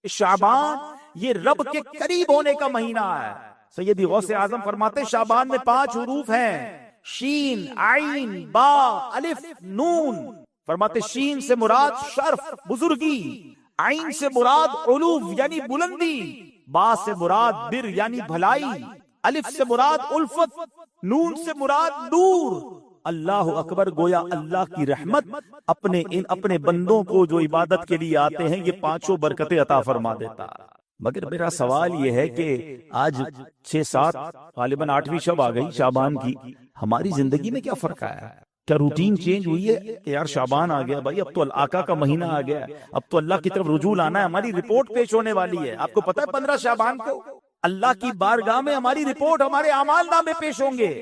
شعبان یہ رب کے قریب ہونے کا مہینہ ہے. سیدی غوث اعظم فرماتے شعبان میں 5 حروف ہیں، شین، عین، با، الف، نون. فرماتے شین سے مراد شرف، بزرگی، عین سے مراد علو یعنی بلندی، با سے مراد بر یعنی بھلائی، الف سے مراد الفت، نون سے مراد نور. اللہ اکبر. گویا اللہ کی رحمت اپنے بندوں کو جو عبادت کے لیے آتے ہیں یہ 5 برکتیں عطا فرما دیتا. مگر میرا سوال یہ ہے کہ آج 6-7 غالباً 8ویں شب آ گئی شعبان کی، ہماری زندگی میں کیا فرق آیا ہے؟ کیا روٹین چینج ہوئی ہے کہ یار شعبان آ گیا بھائی، اب تو آقا کا مہینہ آ گیا، اب تو اللہ کی طرف رجوع لانا ہے، ہماری رپورٹ پیش ہونے والی ہے. آپ کو پتہ ہے 15 شعبان کو اللہ کی بارگاہ میں ہماری رپورٹ، ہمارے اعمال نامے پیش ہوں گے.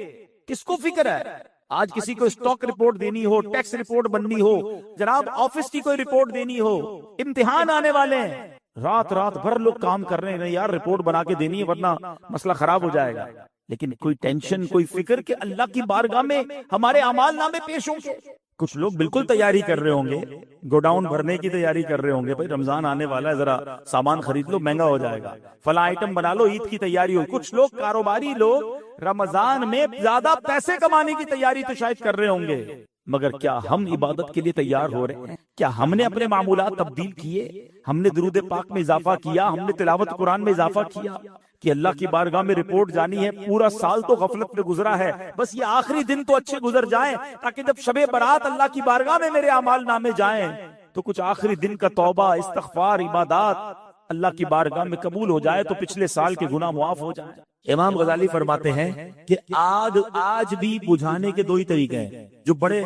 کس کو فکر ہے؟ آج کسی کو اسٹاک رپورٹ دینی ہو، ٹیکس رپورٹ بننی ہو، جناب آفس کی کوئی رپورٹ دینی ہو، امتحان آنے والے ہیں، رات بھر لوگ کام کر رہے ہیں یار رپورٹ بنا کے دینی ہے ورنہ مسئلہ خراب ہو جائے گا. لیکن کوئی ٹینشن، کوئی فکر کہ اللہ کی بارگاہ میں ہمارے اعمال نامے پیش ہوں گے. کچھ لوگ بالکل تیاری کر رہے ہوں گے، گوڈاؤن بھرنے کی تیاری کر رہے ہوں گے، بھائی رمضان آنے والا ہے، ذرا سامان خرید لو، مہنگا ہو جائے گا، فلاں آئٹم بنا لو، عید کی تیاری ہو. کچھ لوگ کاروباری لوگ رمضان میں زیادہ پیسے کمانے کی تیاری تو شاید کر رہے ہوں گے. مگر کیا ہم عبادت کے لیے تیار ہو رہے ہیں؟ کیا ہم نے اپنے معمولات تبدیل کیے؟ ہم نے درود پاک میں اضافہ کیا؟ ہم نے تلاوت قرآن میں اضافہ کیا کہ اللہ کی بارگاہ میں رپورٹ جانی ہے؟ پورا سال تو غفلت میں گزرا ہے، بس یہ آخری دن تو اچھے گزر جائیں تاکہ جب شب برات اللہ کی بارگاہ میں میرے اعمال نامے جائیں تو کچھ آخری دن کا توبہ، استغفار، عبادات اللہ کی بارگاہ میں قبول ہو جائے تو پچھلے سال کے گناہ معاف ہو جائیں. امام غزالی فرماتے ہیں کہ آگ آج بھی بجھانے کے 2 ہی طریقے ہیں جو بڑے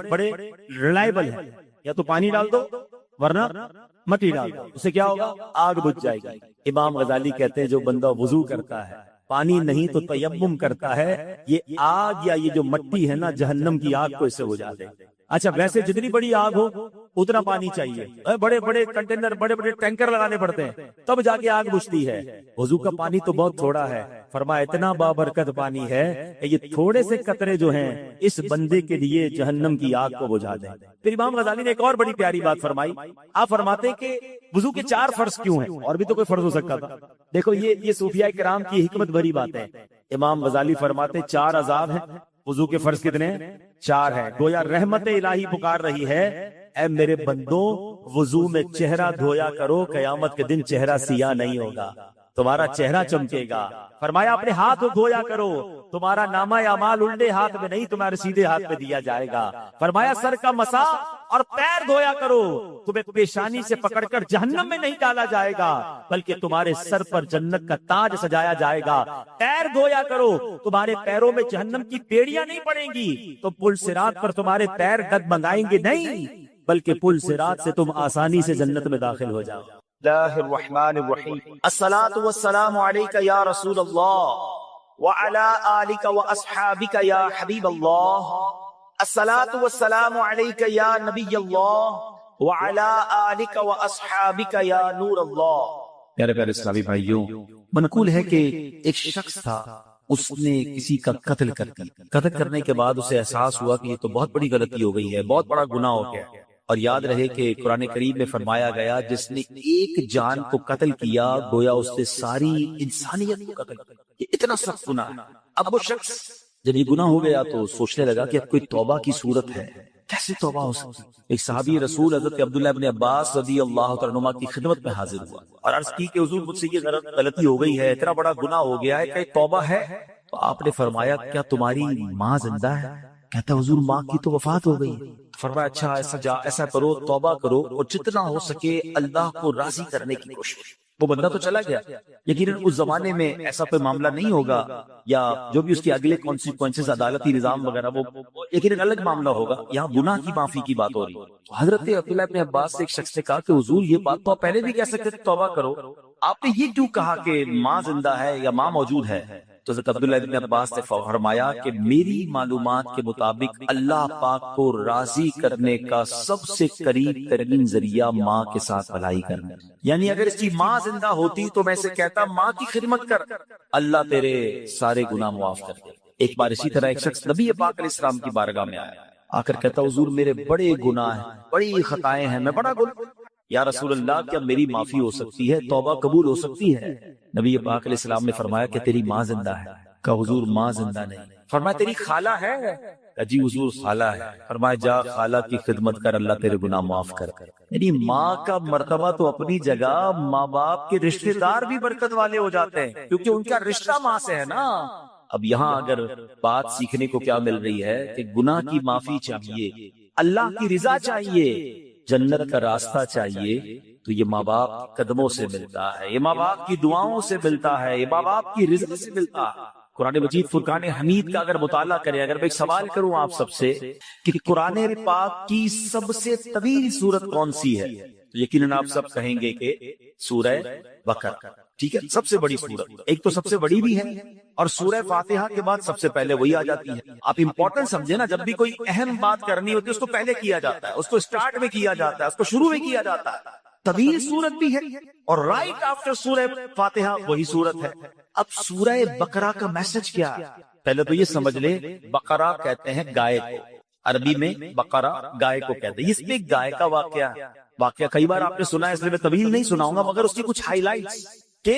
ریلائبل ہیں، یا تو پانی ڈال دو ورنہ مٹی ڈال دو، اسے کیا ہوگا؟ آگ بجھ جائے گی. امام غزالی کہتے ہیں جو بندہ وضو کرتا ہے، پانی نہیں تو تیمم کرتا ہے، یہ آگ یا یہ جو مٹی ہے نا جہنم کی آگ کو اس سے بجھا دے. اچھا ویسے جتنی بڑی آگ ہو اتنا پانی چاہیے، بڑے بڑے کنٹینر، بڑے بڑے ٹینکر لگانے پڑتے ہیں تب جا کے آگ بجھتی ہے. وضو کا پانی تو بہت تھوڑا ہے، فرمایا اتنا بابرکت پانی ہے کہ یہ تھوڑے سے قطرے جو ہیں اس بندے کے لیے جہنم کی آگ کو بجھا دیں. پھر امام غزالی نے ایک اور بڑی پیاری بات فرمائی. آپ فرماتے کہ وضو کے 4 فرض کیوں ہیں؟ اور بھی تو کوئی فرض ہو سکتا تھا. دیکھو یہ صوفیاء کرام کی حکمت بھری بات ہے. امام غزالی فرماتے 4 عذاب ہیں، وضو کے فرض کتنے ہیں؟ 4 ہیں. گویا رحمت الہی پکار رہی ہے، اے میرے بندوں وضو میں چہرہ دھویا کرو، قیامت کے دن چہرہ سیاہ نہیں ہوگا، تمہارا چہرہ چمکے گا. فرمایا اپنے ہاتھ دھویا کرو، تمہارا نامہ اعمال الٹے ہاتھ میں نہیں تمہارے سیدھے ہاتھ میں دیا جائے گا. فرمایا سر کا مسا اور پیر دھویا کرو، تمہیں پیشانی سے پکڑ کر جہنم میں نہیں ڈالا جائے گا بلکہ تمہارے سر پر جنت کا تاج سجایا جائے گا. پیر دھویا کرو، تمہارے پیروں میں جہنم کی بیڑیاں نہیں پڑیں گی، تو پل صراط پر تمہارے پیر ڈگمگائیں گے نہیں بلکہ پل صراط سے تم آسانی سے جنت میں داخل ہو جاؤ. اللہ الرحمن الرحیم. الصلاۃ والسلام علیک یا رسول اللہ وعلی آلک واصحابک یا حبیب اللہ. الصلاۃ والسلام علیک یا نبی اللہ وعلی آلک واصحابک یا نور اللہ. پیارے پیارے اسلامی بھائیوں، منقول ہے کہ ایک شخص تھا، اس نے کسی کا قتل کرنے کے بعد اسے احساس ہوا کہ یہ تو بہت بڑی غلطی ہو گئی ہے، بہت بڑا گناہ ہو گیا. اور یاد رہے کہ قرآن کریم میں فرمایا گیا جس نے ایک جان کو قتل کیا گویا اس نے ساری انسانیت کو قتل کیا. یہ اتنا سخت گناہ ہے. اب وہ شخص جب یہ گناہ ہو گیا تو سوچنے لگا کہ اب کوئی توبہ کی صورت ہے، کیسے توبہ ہو سکتی؟ ایک صحابی رسول حضرت عبداللہ ابن عباس رضی اللہ تعالیٰ عنہما کی خدمت میں حاضر ہوا اور عرض کی کہ حضور مجھ سے یہ غلطی ہو گئی ہے، اتنا بڑا گناہ ہو گیا ہے کہ توبہ ہے؟ تو آپ نے فرمایا کیا تمہاری ماں زندہ ہے؟ کہتا حضور ماں کی تو وفات ہو گئی. فرمایا اچھا ایسا کرو، توبہ کرو اور جتنا ہو سکے اللہ کو راضی کرنے کی کوشش. وہ بندہ تو چلا گیا، یقیناً اس زمانے میں ایسا کوئی معاملہ نہیں ہوگا یا جو بھی اس کے اگلے کانسیکوینسز عدالتی نظام وغیرہ وہ یقیناً الگ معاملہ ہوگا. یہاں گناہ کی معافی کی بات ہو رہی ہے. حضرت عبداللہ ابن عباس سے ایک شخص نے کہا کہ حضور یہ بات تو آپ پہلے بھی کہہ سکتے تھے توبہ کرو، آپ نے یہ کیوں کہا کہ ماں زندہ ہے یا ماں موجود ہے؟ تو حضرت عبداللہ ابن عباس نے فرمایا کہ میری معلومات کے مطابق اللہ پاک کو راضی کرنے کا سب سے قریب ترین ذریعہ ماں کے ساتھ بھلائی کرنا. یعنی اگر اس کی ماں زندہ ہوتی تو میں سے کہتا ماں کی خدمت کر، اللہ تیرے سارے گناہ معاف کر دے. ایک بار اسی طرح ایک شخص نبی پاک علیہ السلام کی بارگاہ میں آیا، آ کر کہتا حضور میرے بڑے گناہ ہیں، بڑی خطائیں ہیں، میں بڑا یا رسول اللہ کیا میری معافی ہو سکتی ہے، توبہ قبول ہو سکتی ہے؟ نبی پاک علیہ السلام نے فرمایا کہ تیری ماں زندہ ہے۔ کہا حضور ماں زندہ نہیں۔ فرمایا تیری خالہ ہے؟ کہا جی حضور خالہ ہے۔ فرمایا جا خالہ کی خدمت کر، اللہ تیرے گناہ معاف کر۔ یعنی ماں کا مرتبہ تو اپنی جگہ، ماں باپ کے رشتہ دار بھی برکت والے ہو جاتے ہیں کیونکہ ان کا رشتہ ماں سے ہے نا۔ اب یہاں اگر بات سیکھنے کو کیا مل رہی ہے کہ گناہ کی معافی چاہیے، اللہ کی رضا چاہیے، جنت کا راستہ چاہیے، تو یہ ماں باپ کے قدموں سے ملتا ہے، یہ ماں باپ کی دعاؤں سے ملتا ہے، یہ ماں باپ کی رضا سے ملتا ہے۔ قرآن مجید فرقان حمید کا اگر مطالعہ کریں، اگر میں ایک سوال کروں آپ سب سے کہ قرآن پاک کی سب سے طویل سورت کون سی ہے، تو یقیناً آپ سب کہیں گے کہ سورہ بقرہ، ٹھیک ہے، سب سے بڑی سورت، ایک تو سب سے بڑی بھی ہے اور سورہ فاتحہ کے بعد سب سے پہلے وہی آ جاتی ہے۔ آپ امپورٹنٹ سمجھے نا، جب بھی کوئی اہم بات کرنی ہوتی ہے اس کو پہلے کیا جاتا ہے، اس کو سٹارٹ میں کیا جاتا ہے، اس کو شروع میں کیا جاتا ہے۔ طویل سورت بھی ہے اور رائٹ آفٹر سورہ فاتحہ وہی سورت ہے۔ اب سورہ بقرہ کا میسج کیا ہے؟ پہلے تو یہ سمجھ لیں، بقرہ کہتے ہیں گائے کو، عربی میں بقرہ گائے کو کہتے ہیں۔ اس میں گائے کا واقعہ کئی بار آپ نے سنا ہے، اس لیے میں طویل نہیں سناؤں گا، مگر اس کی کچھ ہائی لائٹس کہ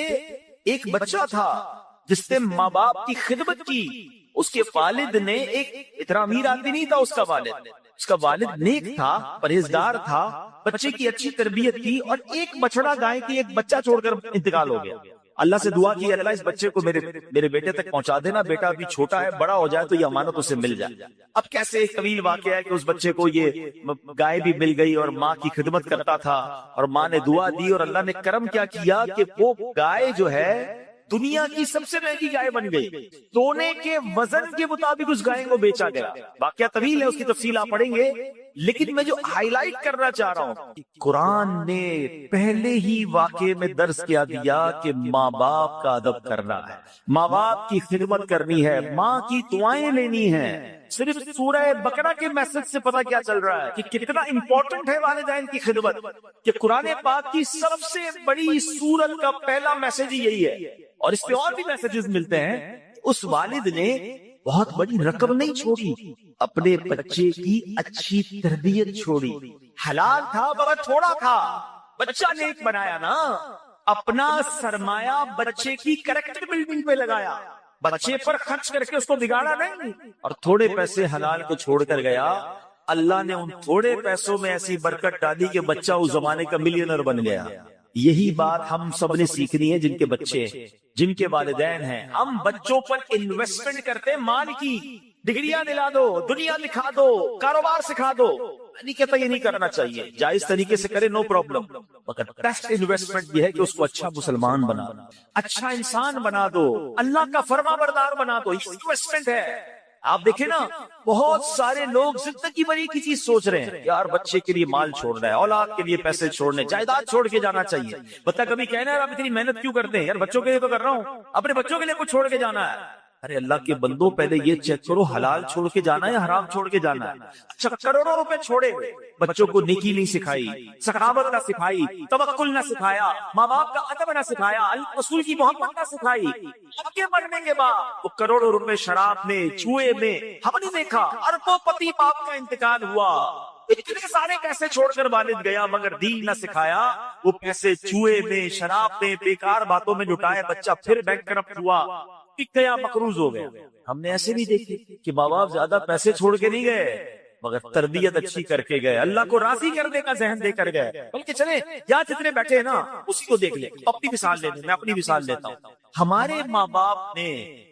ایک بچہ تھا جس نے ماں باپ کی خدمت کی، اس کے والد نے، ایک اتنا امیر آدمی نہیں تھا اس کا والد نیک تھا، پرہیزگار تھا، بچے کی اچھی تربیت کی، اور ایک بچڑا گائے کی ایک بچہ چھوڑ کر انتقال ہو گیا۔ اللہ سے دعا کی، اللہ اس بچے کو میرے بیٹے تک پہنچا دینا، بیٹا ابھی چھوٹا ہے، بڑا ہو جائے تو یہ امانت اسے مل جائے۔ اب کیسے ایک طویل واقعہ ہے کہ اس بچے کو یہ گائے بھی مل گئی اور ماں کی خدمت کرتا تھا، اور ماں نے دعا دی اور اللہ نے کرم کیا کیا کہ وہ گائے جو ہے دنیا کی سب سے مہنگی گائے بن گئی، سونے کے وزن کے مطابق اس گائے کو بیچا گیا۔ واقعہ طویل ہے، اس کی تفصیل آپ پڑھیں گے، لیکن میں جو ہائی لائٹ کرنا چاہ رہا ہوں، قرآن نے پہلے ہی واقعے میں درس کیا دیا کہ ماں باپ کا ادب کرنا ہے، ماں باپ کی خدمت کرنی ہے، ماں کی دعائیں لینی ہے۔ صرف سورہ بقرہ کے میسج سے پتہ کیا چل رہا ہے کہ کتنا امپورٹنٹ ہے والدین کی خدمت، کہ قرآن پاک کی سب سے بڑی سورت کا پہلا میسج یہی ہے، اور اس پہ اور بھی میسجز ملتے ہیں۔ اس والد نے بہت بڑی رقم نہیں چھوڑی، اپنے بچے کی اچھی تربیت چھوڑی، حلال تھا مگر تھوڑا تھا، بچہ نیک بنایا نا، اپنا سرمایہ بچے کی کریکٹر بلڈنگ پہ لگایا، بچے پر خرچ کر کے اس کو بگاڑا نہیں، اور تھوڑے پیسے حلال کو چھوڑ کر گیا۔ اللہ نے ان تھوڑے پیسوں میں ایسی برکت ڈالی کہ بچہ اس زمانے کا ملینر بن گیا۔ یہی بات ہم سب نے سیکھنی ہے، جن کے بچے، جن کے والدین ہیں۔ ہم بچوں پر انویسٹمنٹ کرتے ہیں، مال کی، ڈگریاں دلا دو، دنیا دکھا دو، کاروبار سکھا دو، نہیں کہتا یہ نہیں کرنا چاہیے، جائز طریقے سے کرے، نو پرابلم، مگر بیسٹ انویسٹمنٹ یہ ہے کہ اس کو اچھا مسلمان بنا دو، اچھا انسان بنا دو، اللہ کا فرما بردار بنا دو، یہ انویسٹمنٹ ہے۔ آپ دیکھیں نا، بہت سارے لوگ زندگی بھر کی چیز سوچ رہے ہیں، یار بچے کے لیے مال چھوڑنا ہے، اولاد کے لیے پیسے چھوڑنے، جائیداد چھوڑ کے جانا چاہیے۔ بتا کبھی کہنا ہے آپ اتنی محنت کیوں کرتے ہیں؟ یار بچوں کے لیے تو کر رہا ہوں، اپنے بچوں کے لیے کچھ چھوڑ کے جانا ہے۔ ارے اللہ کے بندوں، پہلے یہ چیک کرو حلال چھوڑ کے جانا ہے یا حرام چھوڑ کے جانا ہے؟ اچھا کروڑوں روپے چھوڑے، بچوں کو نیکی نہیں سکھائی، سخاوت نہ سکھائی، توکل نہ سکھایا، ماں باپ کا ادب نہ سکھایا، رسول کی محبت نہ سکھائی، اب کے مرنے کے بعد وہ کروڑوں روپے شراب میں، جوئے میں، ہم نے دیکھا اربوں پتی باپ کا انتقال ہوا، اتنے سارے پیسے چھوڑ کر والد گیا مگر دین نہ سکھایا، وہ پیسے جوئے میں، شراب میں، بیکار باتوں میں لٹائے، بچہ پھر بینک کرپٹ ہوا، پک گیا، مقروض ہو گیا۔ ہم نے ایسے بھی دیکھے کہ ماں باپ زیادہ پیسے چھوڑ کے نہیں گئے مگر تربیت اچھی کر کے گئے، اللہ کو راضی کرنے کا ذہن دے کر گئے۔ بلکہ چلے یا جتنے بیٹھے ہیں نا اسی کو دیکھ لیں، اپنی مثال لے لیں، میں اپنی مثال لیتا ہوں۔ ہمارے ماں باپ نے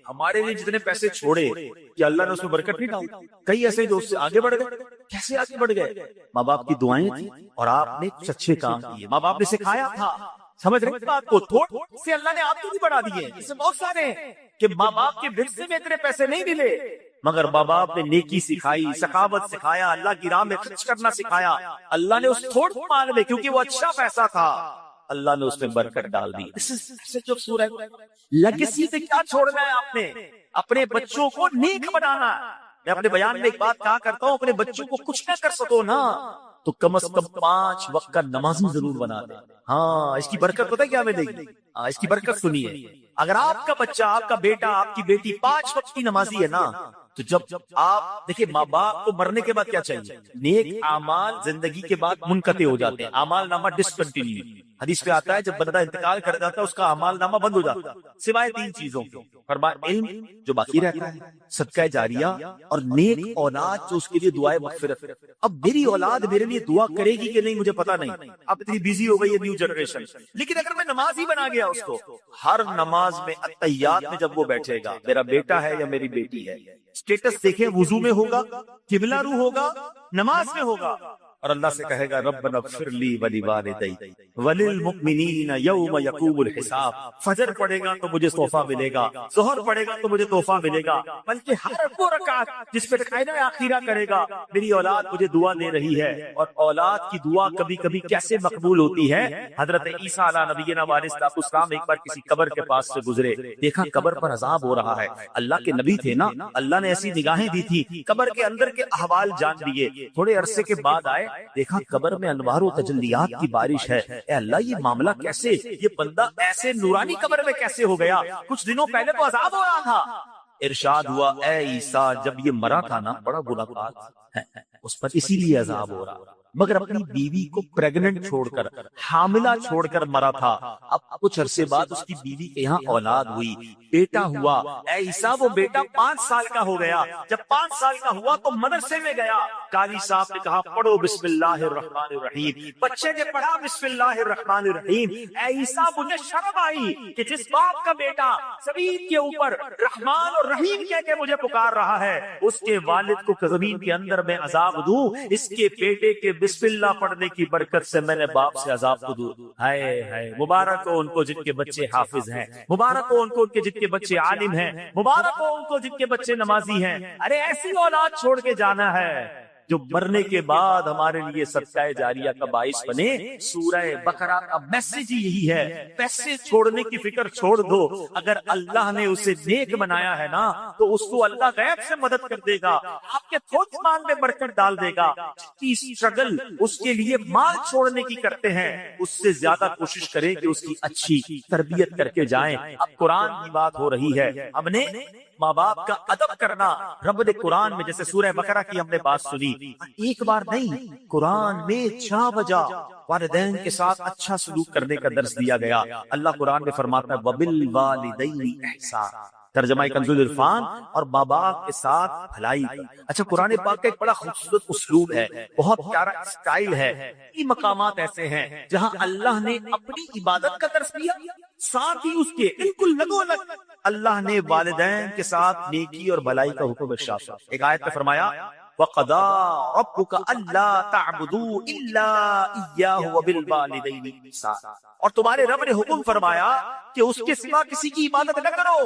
ہمارے لیے جتنے پیسے چھوڑے، کیا اللہ نے اس میں برکت نہیں ڈالی؟ کئی ایسے جو اس سے آگے بڑھ گئے۔ کیسے آگے بڑھ گئے؟ ماں باپ کی دعائیں تھیں اور آپ نے کچھ اچھے کام کیے، ماں باپ نے سکھایا تھا۔ سمجھ رہے ہیں بات کو؟ تھوڑے سے اللہ نے آپ کو بھی بڑھا دیے۔ اس میں بہت سارے ہیں کہ ماں باپ کے ورثے میں اتنے پیسے نہیں ملے مگر ماں باپ نے نیکی سکھائی، سخاوت سکھایا، اللہ کی راہ میں خرچ کرنا سکھایا، اللہ نے اس تھوڑے مال میں، کیونکہ وہ اچھا پیسہ تھا، اللہ نے اس میں برکت ڈال دی۔ جو سورہ لیگیسی سے کیا چھوڑنا ہے آپ نے؟ اپنے بچوں کو نیک بنانا۔ میں اپنے بیان میں ایک بات کہا کرتا ہوں، اپنے بچوں کو کچھ نہ کر سکو نا تو کم از کم 5 وقت کا نمازی ضرور بنا دے۔ ہاں اس کی برکت پتہ ہے کیا ملے گی؟ ہاں اس کی برکت سنیے، اگر آپ کا بچہ، آپ کا بیٹا، آپ کی بیٹی 5 وقت کی نمازی ہے نا تو جب آپ دیکھیں ماں باپ کو مرنے کے بعد کیا چاہیے؟ نیک اعمال زندگی کے بعد منقطع ہو جاتے ہیں، اعمال نامہ ڈسکنٹینیو، حدیث پہ آتا ہے جب بندہ انتقال کر جاتا ہے اس کا اعمال نامہ بند ہو جاتا ہے سوائے 3 چیزوں کے، فرمایا علم جو باقی رہتا ہے، صدقہ جاریہ اور نیک اولاد جو اس کے لیے دعائے مغفرت۔ اب میری اولاد میرے لیے دعا کرے گی کہ نہیں مجھے پتا نہیں، اب اتنی بیزی ہو گئی ہے نیو جنریشن، لیکن اگر میں نماز ہی بنا گیا اس کو، ہر نماز میں التحیات میں جب وہ بیٹھے گا میرا بیٹا ہے یا میری بیٹی ہے، اسٹیٹس دیکھیں وضو میں ہوگا، قبلہ رو ہوگا، نماز میں ہوگا، اور اللہ سے کہے گا ربنا اغفر لی ولوالدی وللمؤمنین یوم یقوم الحساب، فجر پڑھے گا تو مجھے تحفہ ملے گا، ظہر پڑھے گا تو مجھے تحفہ ملے گا، بلکہ ہر وہ رکعت جس پہ قائدہ آخرہ کرے گا میری اولاد مجھے دعا دے رہی ہے۔ اور اولاد کی دعا کبھی کبھی کیسے مقبول ہوتی ہے؟ حضرت عیسیٰ علیہ نبینا علیہ السلام ایک بار کسی قبر کے پاس سے گزرے، دیکھا قبر پر عذاب ہو رہا ہے، اللہ کے نبی تھے نا، اللہ نے ایسی نگاہیں دی تھی، قبر کے اندر کے احوال جان لیے، تھوڑے عرصے کے بعد آئے، دیکھا قبر میں انوار و تجلیات کی بارش ہے، اے اللہ یہ معاملہ کیسے، یہ بندہ ایسے نورانی قبر میں کیسے ہو گیا، کچھ دنوں پہلے تو عذاب ہو رہا تھا۔ ارشاد ہوا اے عیسیٰ جب یہ مرا تھا نا بڑا گناہ گار تھا، اس پر اسی لیے عذاب ہو رہا، مگر اپنی بیوی کو پریگننٹ چھوڑ کر، حاملہ چھوڑ کر مرا تھا، اب کچھ عرصے بعد اس کی بیوی کے یہاں اولاد ہوئی، بیٹا ہوا، اے عیسیٰ وہ بیٹا 5 سال کا ہو گیا، جب 5 سال کا ہوا تو مدرسے میں گیا، قاری صاحب نے کہا پڑھو بسم اللہ الرحمن الرحیم، بچے نے پڑھا بسم اللہ الرحمن الرحیم، اے عیسیٰ مجھے شرم آئی کہ جس باپ کا بیٹا زمین کے اوپر رحمان اور رحیم کہہ کے مجھے پکار رہا ہے، اس کے والد کو زمین کے اندر میں عذاب دوں، اس کے بیٹے کے بسم اللہ پڑھنے کی برکت سے میں نے باپ سے عذاب کو دور۔ ہائے ہائے مبارک ہو ان کو جن کے بچے حافظ ہیں، مبارک ہو ان کو جن کے بچے عالم ہیں، مبارک ہو ان کو جن کے بچے نمازی ہیں۔ ارے ایسی اولاد چھوڑ کے جانا ہے جو مرنے کے بعد ہمارے لیے صدقہ جاریہ کا باعث بنے۔ سورہ بقرہ کا میسج ہی یہی ہے، پیسے چھوڑنے کی فکر چھوڑ دو، اگر اللہ نے اسے نیک بنایا ہے نا تو اس کو اللہ غیب سے مدد کر دے گا، آپ کے تھوڑے مان میں برکت ڈال دے گا۔ کی اسٹرگل اس کے لیے مال چھوڑنے کی کرتے ہیں، اس سے زیادہ کوشش کریں کہ اس کی اچھی تربیت کر کے جائیں۔ اب قرآن کی بات ہو رہی ہے، ہم نے ماں باپ کا ادب کرنا، رب نے قرآن میں جیسے سورہ بقرہ کی ہم نے بات سنی، ایک بار نہیں قرآن میں 6 بجا والدین کے ساتھ اچھا سلوک کرنے کا درس دیا گیا۔ اللہ قرآن میں فرماتا ہے وَبِالْوَالِدَيْنِ إِحْسَانًا، ترجمہ کنزُ العرفان، اور ماں باپ کے ساتھ بھلائی۔ اچھا قرآن پاک کا ایک بڑا خوبصورت اسلوب ہے، بہت پیارا اسٹائل ہے، یہ مقامات ایسے ہیں جہاں اللہ نے اپنی عبادت کا درس دیا، ساتھ ہی اس کے بالکل لگو لگ اللہ نے والدین کے ساتھ نیکی اور بھلائی کا حکم ارشاد فرمایا۔ ایک آیت میں فرمایا وَقَضَىٰ رَبُّكَ أَلَّا تَعْبُدُوا إِلَّا إِيَّاهُ وَبِالْوَالِدَيْنِ إِحْسَانًا، اور تمہارے رب نے حکم فرمایا کہ اس کے سوا کسی کی عبادت نہ کرو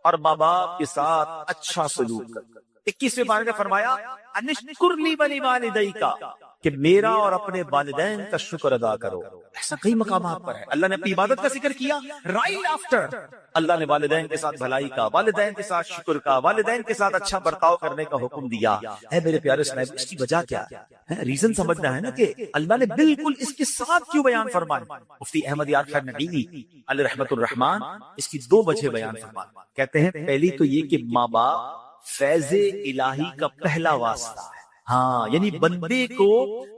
اور ماں باپ کے ساتھ اچھا سلوک کرو۔ 21ویں پارے میں فرمایا انشکر لی وَلِوَالِدَيْكَ، کہ میرا اور اپنے والدین کا شکر ادا کرو۔ ایسا کئی مقامات پر ہے، اللہ نے اپنی عبادت کا ذکر کیا، رائٹ آفٹر اللہ نے والدین کے ساتھ بھلائی کا، والدین کے ساتھ شکر کا، والدین کے ساتھ اچھا برتاؤ کرنے کا حکم دیا ہے۔ میرے پیارے اسلام، اس کی وجہ کیا ہے؟ ریزن سمجھنا ہے نا کہ اللہ نے بالکل اس کے ساتھ کیوں بیان فرمایا۔ مفتی احمد یار خیر ندوی علیہ رحمت الرحمان اس کی 2 وجہ بیان فرمایا، کہتے ہیں پہلی تو یہ کہ ماں باپ فیض الہی کا پہلا واسطہ ہے، ہاں یعنی بندے کو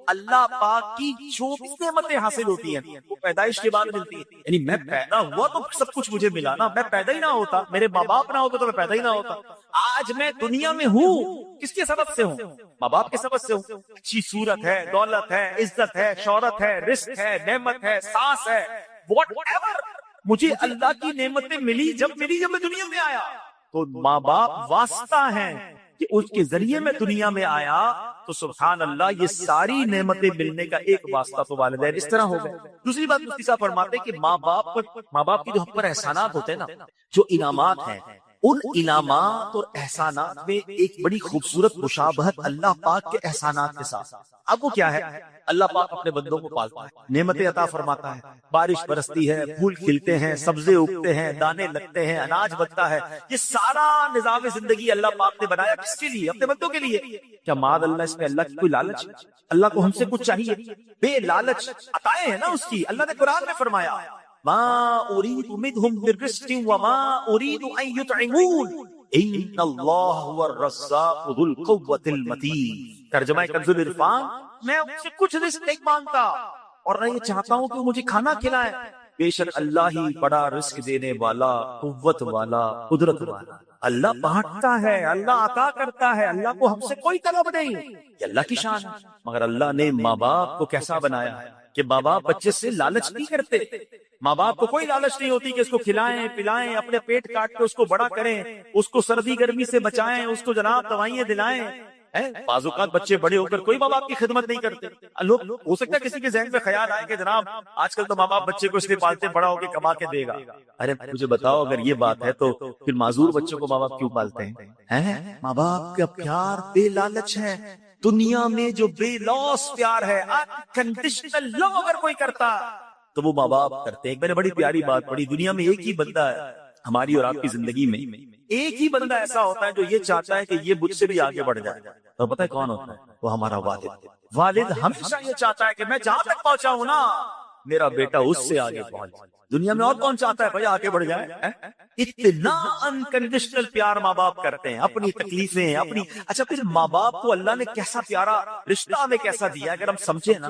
اللہ پاک کی جو بھی نعمتیں حاصل ہوتی ہیں وہ پیدائش کے بعد ملتی ہیں، یعنی میں پیدا ہوا تو سب کچھ مجھے ملا نا، میں پیدا ہی نہ ہوتا، میرے ماں باپ نہ ہوتے تو میں پیدا ہی نہ ہوتا۔ آج میں دنیا میں ہوں کس کے سبب سے ہوں؟ ماں باپ کے سبب سے ہوں۔ اچھی صورت ہے، دولت ہے، عزت ہے، شہرت ہے، رزق ہے، نعمت ہے، سانس ہے، واٹ ایور، مجھے اللہ کی نعمتیں ملی جب میں دنیا میں آیا، تو ماں باپ واسطہ ہیں کہ اس کے ذریعے میں دنیا میں آیا، تو سبحان اللہ یہ ساری نعمتیں ملنے کا ایک واسطہ تو والدین اس طرح ہو گئے۔ دوسری بات مفتی صاحب فرماتے ہیں کہ ماں باپ کی جو ہم پر احسانات ہوتے ہیں نا، جو انعامات ہیں، ان انعامات اور احسانات میں ایک بڑی خوبصورت مشابہت اللہ پاک کے احسانات کے ساتھ۔ اب وہ کیا ہے؟ اللہ پاک اپنے بندوں کو پالتا ہے، نعمتیں عطا فرماتا ہے، بارش برستی ہے، پھول کھلتے ہیں، سبزے اگتے ہیں، دانے لگتے ہیں، اناج بنتا ہے، یہ سارا نظام زندگی اللہ پاک نے بنایا کس کے لیے؟ اپنے بندوں کے لیے۔ کیا معاذ اللہ اس میں اللہ کی کوئی لالچ؟ اللہ کو ہم سے کچھ چاہیے؟ بے لالچ عطائیں ہیں نا اس کی۔ اللہ نے قرآن میں فرمایا ما اريد منهم من رزق وما اريد ان يطعمون، ان اللہ هو الرزاق ذو القوۃ المتین. ترجمہ کنز العرفان، میں ان سے کچھ رزق نہیں مانگتا اور نہ یہ چاہتا ہوں کہ وہ مجھے کھانا کھلائے، بے شک اللہ ہی بڑا رزق دینے والا، قوت والا، قدرت والا. اللہ بانٹتا ہے، اللہ عطا کرتا ہے، اللہ کو ہم سے کوئی طلب نہیں، یہ اللہ کی شان ہے. مگر اللہ نے ماں باپ کو کیسا بنایا ہے کہ ماں باپ بچے سے لالچ نہیں کرتے. ماں باپ کو کوئی لالچ نہیں ہوتی کہ اس کو کھلائیں پلائیں، اپنے پیٹ کاٹ کے اس کو بڑا کریں، اس کو سردی گرمی سے بچائیں، اس کو جناب دوائیاں دلائیں. بعض اوقات بچے بڑے ہو کر کوئی ماں باپ کی خدمت نہیں کرتے. لوگ ہو سکتا ہے کسی کے ذہن میں خیال آئے کہ جناب آج کل تو ماں باپ بچے کو اس لیے پالتے بڑا ہو کے کما کے دے گا. ارے مجھے بتاؤ، اگر یہ بات ہے تو پھر معذور بچوں کو ماں باپ کیوں پالتے ہیں؟ ماں باپ کا پیار بے لالچ ہے. دنیا میں جو بے لوث پیار ہے، انکنڈیشنل لو اگر کوئی کرتا تو وہ ماں باپ کرتے ہیں. ایک میں نے بڑی پیاری بات پڑھی، دنیا میں ایک ہی بندہ ہے ہماری اور آپ کی زندگی میں، ایک ہی بندہ ایسا ہوتا ہے جو یہ چاہتا ہے کہ یہ مجھ سے بھی آگے بڑھ جائے. اور پتہ ہے کون ہوتا ہے؟ وہ ہمارا والد. والد ہمیشہ یہ چاہتا ہے کہ میں جہاں تک پہنچا ہوں نا، میرا بیٹا اس سے آگے پہنچ. دنیا میں اور کون چاہتا ہے بھائی آگے بڑھ جائے؟ اتنا انکنڈیشنل پیار ماں باپ کرتے ہیں، اپنی تکلیفیں اپنی. اچھا پھر ماں باپ کو اللہ نے کیسا پیارا رشتہ ہمیں کیسا دیا. اگر ہم سمجھے نا،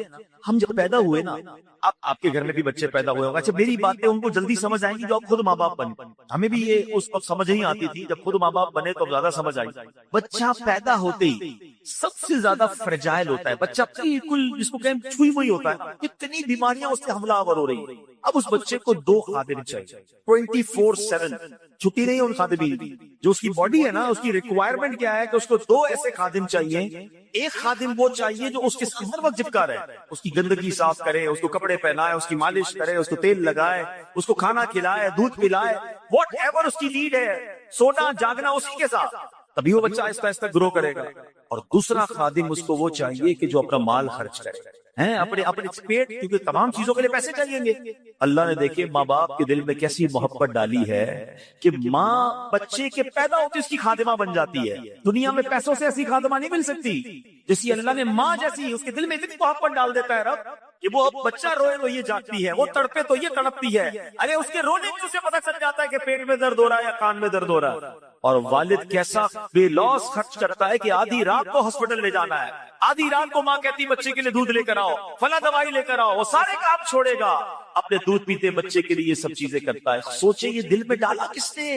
ہم جب پیدا ہوئے نا، آپ کے گھر میں بھی بچے پیدا ہوئے ہوگا. اچھا میری باتیں ان کو جلدی سمجھ آئیں گی جو آپ خود ماں باپ بنے. ہمیں بھی یہ اس وقت سمجھ نہیں آتی تھی، جب خود ماں باپ بنے تو زیادہ سمجھ آئی. بچہ پیدا ہوتے ہی سب سے زیادہ فرجائل ہوتا ہے بچہ، بالکل جس کو کہیں چھوئی ہوئی ہوتا ہے. کتنی بیماریاں اس سے حملہ آور ہو رہی ہیں. اب اس بچے کو 2 خادم چاہیے 24/7، چھٹی نہیں ہے ان خادمین کی. جو اس کی باڈی ہے نا، اس کی ریکوائرمنٹ کیا ہے کہ اس کو 2 ایسے خادم چاہیے. ایک خادم وہ چاہیے جو اس کے ساتھ ہر وقت چپکا رہے، اس کی گندگی صاف کرے، اس کو کپڑے پہنائے، اس کی مالش کرے، اس کو تیل لگائے، اس کو کھانا کھلائے، دودھ پلائے، واٹ ایور اس کی نیڈ ہے، سونا جاگنا اسی کے ساتھ. تبھی وہ بچہ آہستہ آہستہ گرو کرے گا. اور دوسرا خادم اس کو وہ چاہیے کہ جو اپنا مال خرچ کرے، اپنے پیٹ، کیونکہ تمام چیزوں کے لیے پیسے چاہیے گے. اللہ نے دیکھے ماں باپ کے دل میں کیسی محبت ڈالی ہے کہ ماں بچے کے پیدا ہوتے اس کی خادمہ بن جاتی ہے. دنیا میں پیسوں سے ایسی خادمہ نہیں مل سکتی جیسی اللہ نے ماں جیسی اس کے دل میں اتنی محبت ڈال دیتا ہے رب کہ وہ اب بچہ روئے تو یہ جاگتی ہے، وہ تڑپے تو یہ تڑپتی ہے. ارے اس کے رونے میں اسے پتہ چل جاتا ہے کہ پیٹ میں درد ہو رہا ہے یا کان میں درد ہو رہا ہے. اور والد کیسا بے لوث خرچ کرتا ہے کہ آدھی رات کو ہاسپٹل لے جانا ہے، آدھی رات کو ماں کہتی بچے کے لیے دودھ لے کر آؤ، فلاں دوائی لے کر آؤ، وہ سارے کام چھوڑے گا، اپنے دودھ پیتے بچے کے لیے یہ سب چیزیں کرتا ہے. سوچے یہ دل میں ڈالا کس نے؟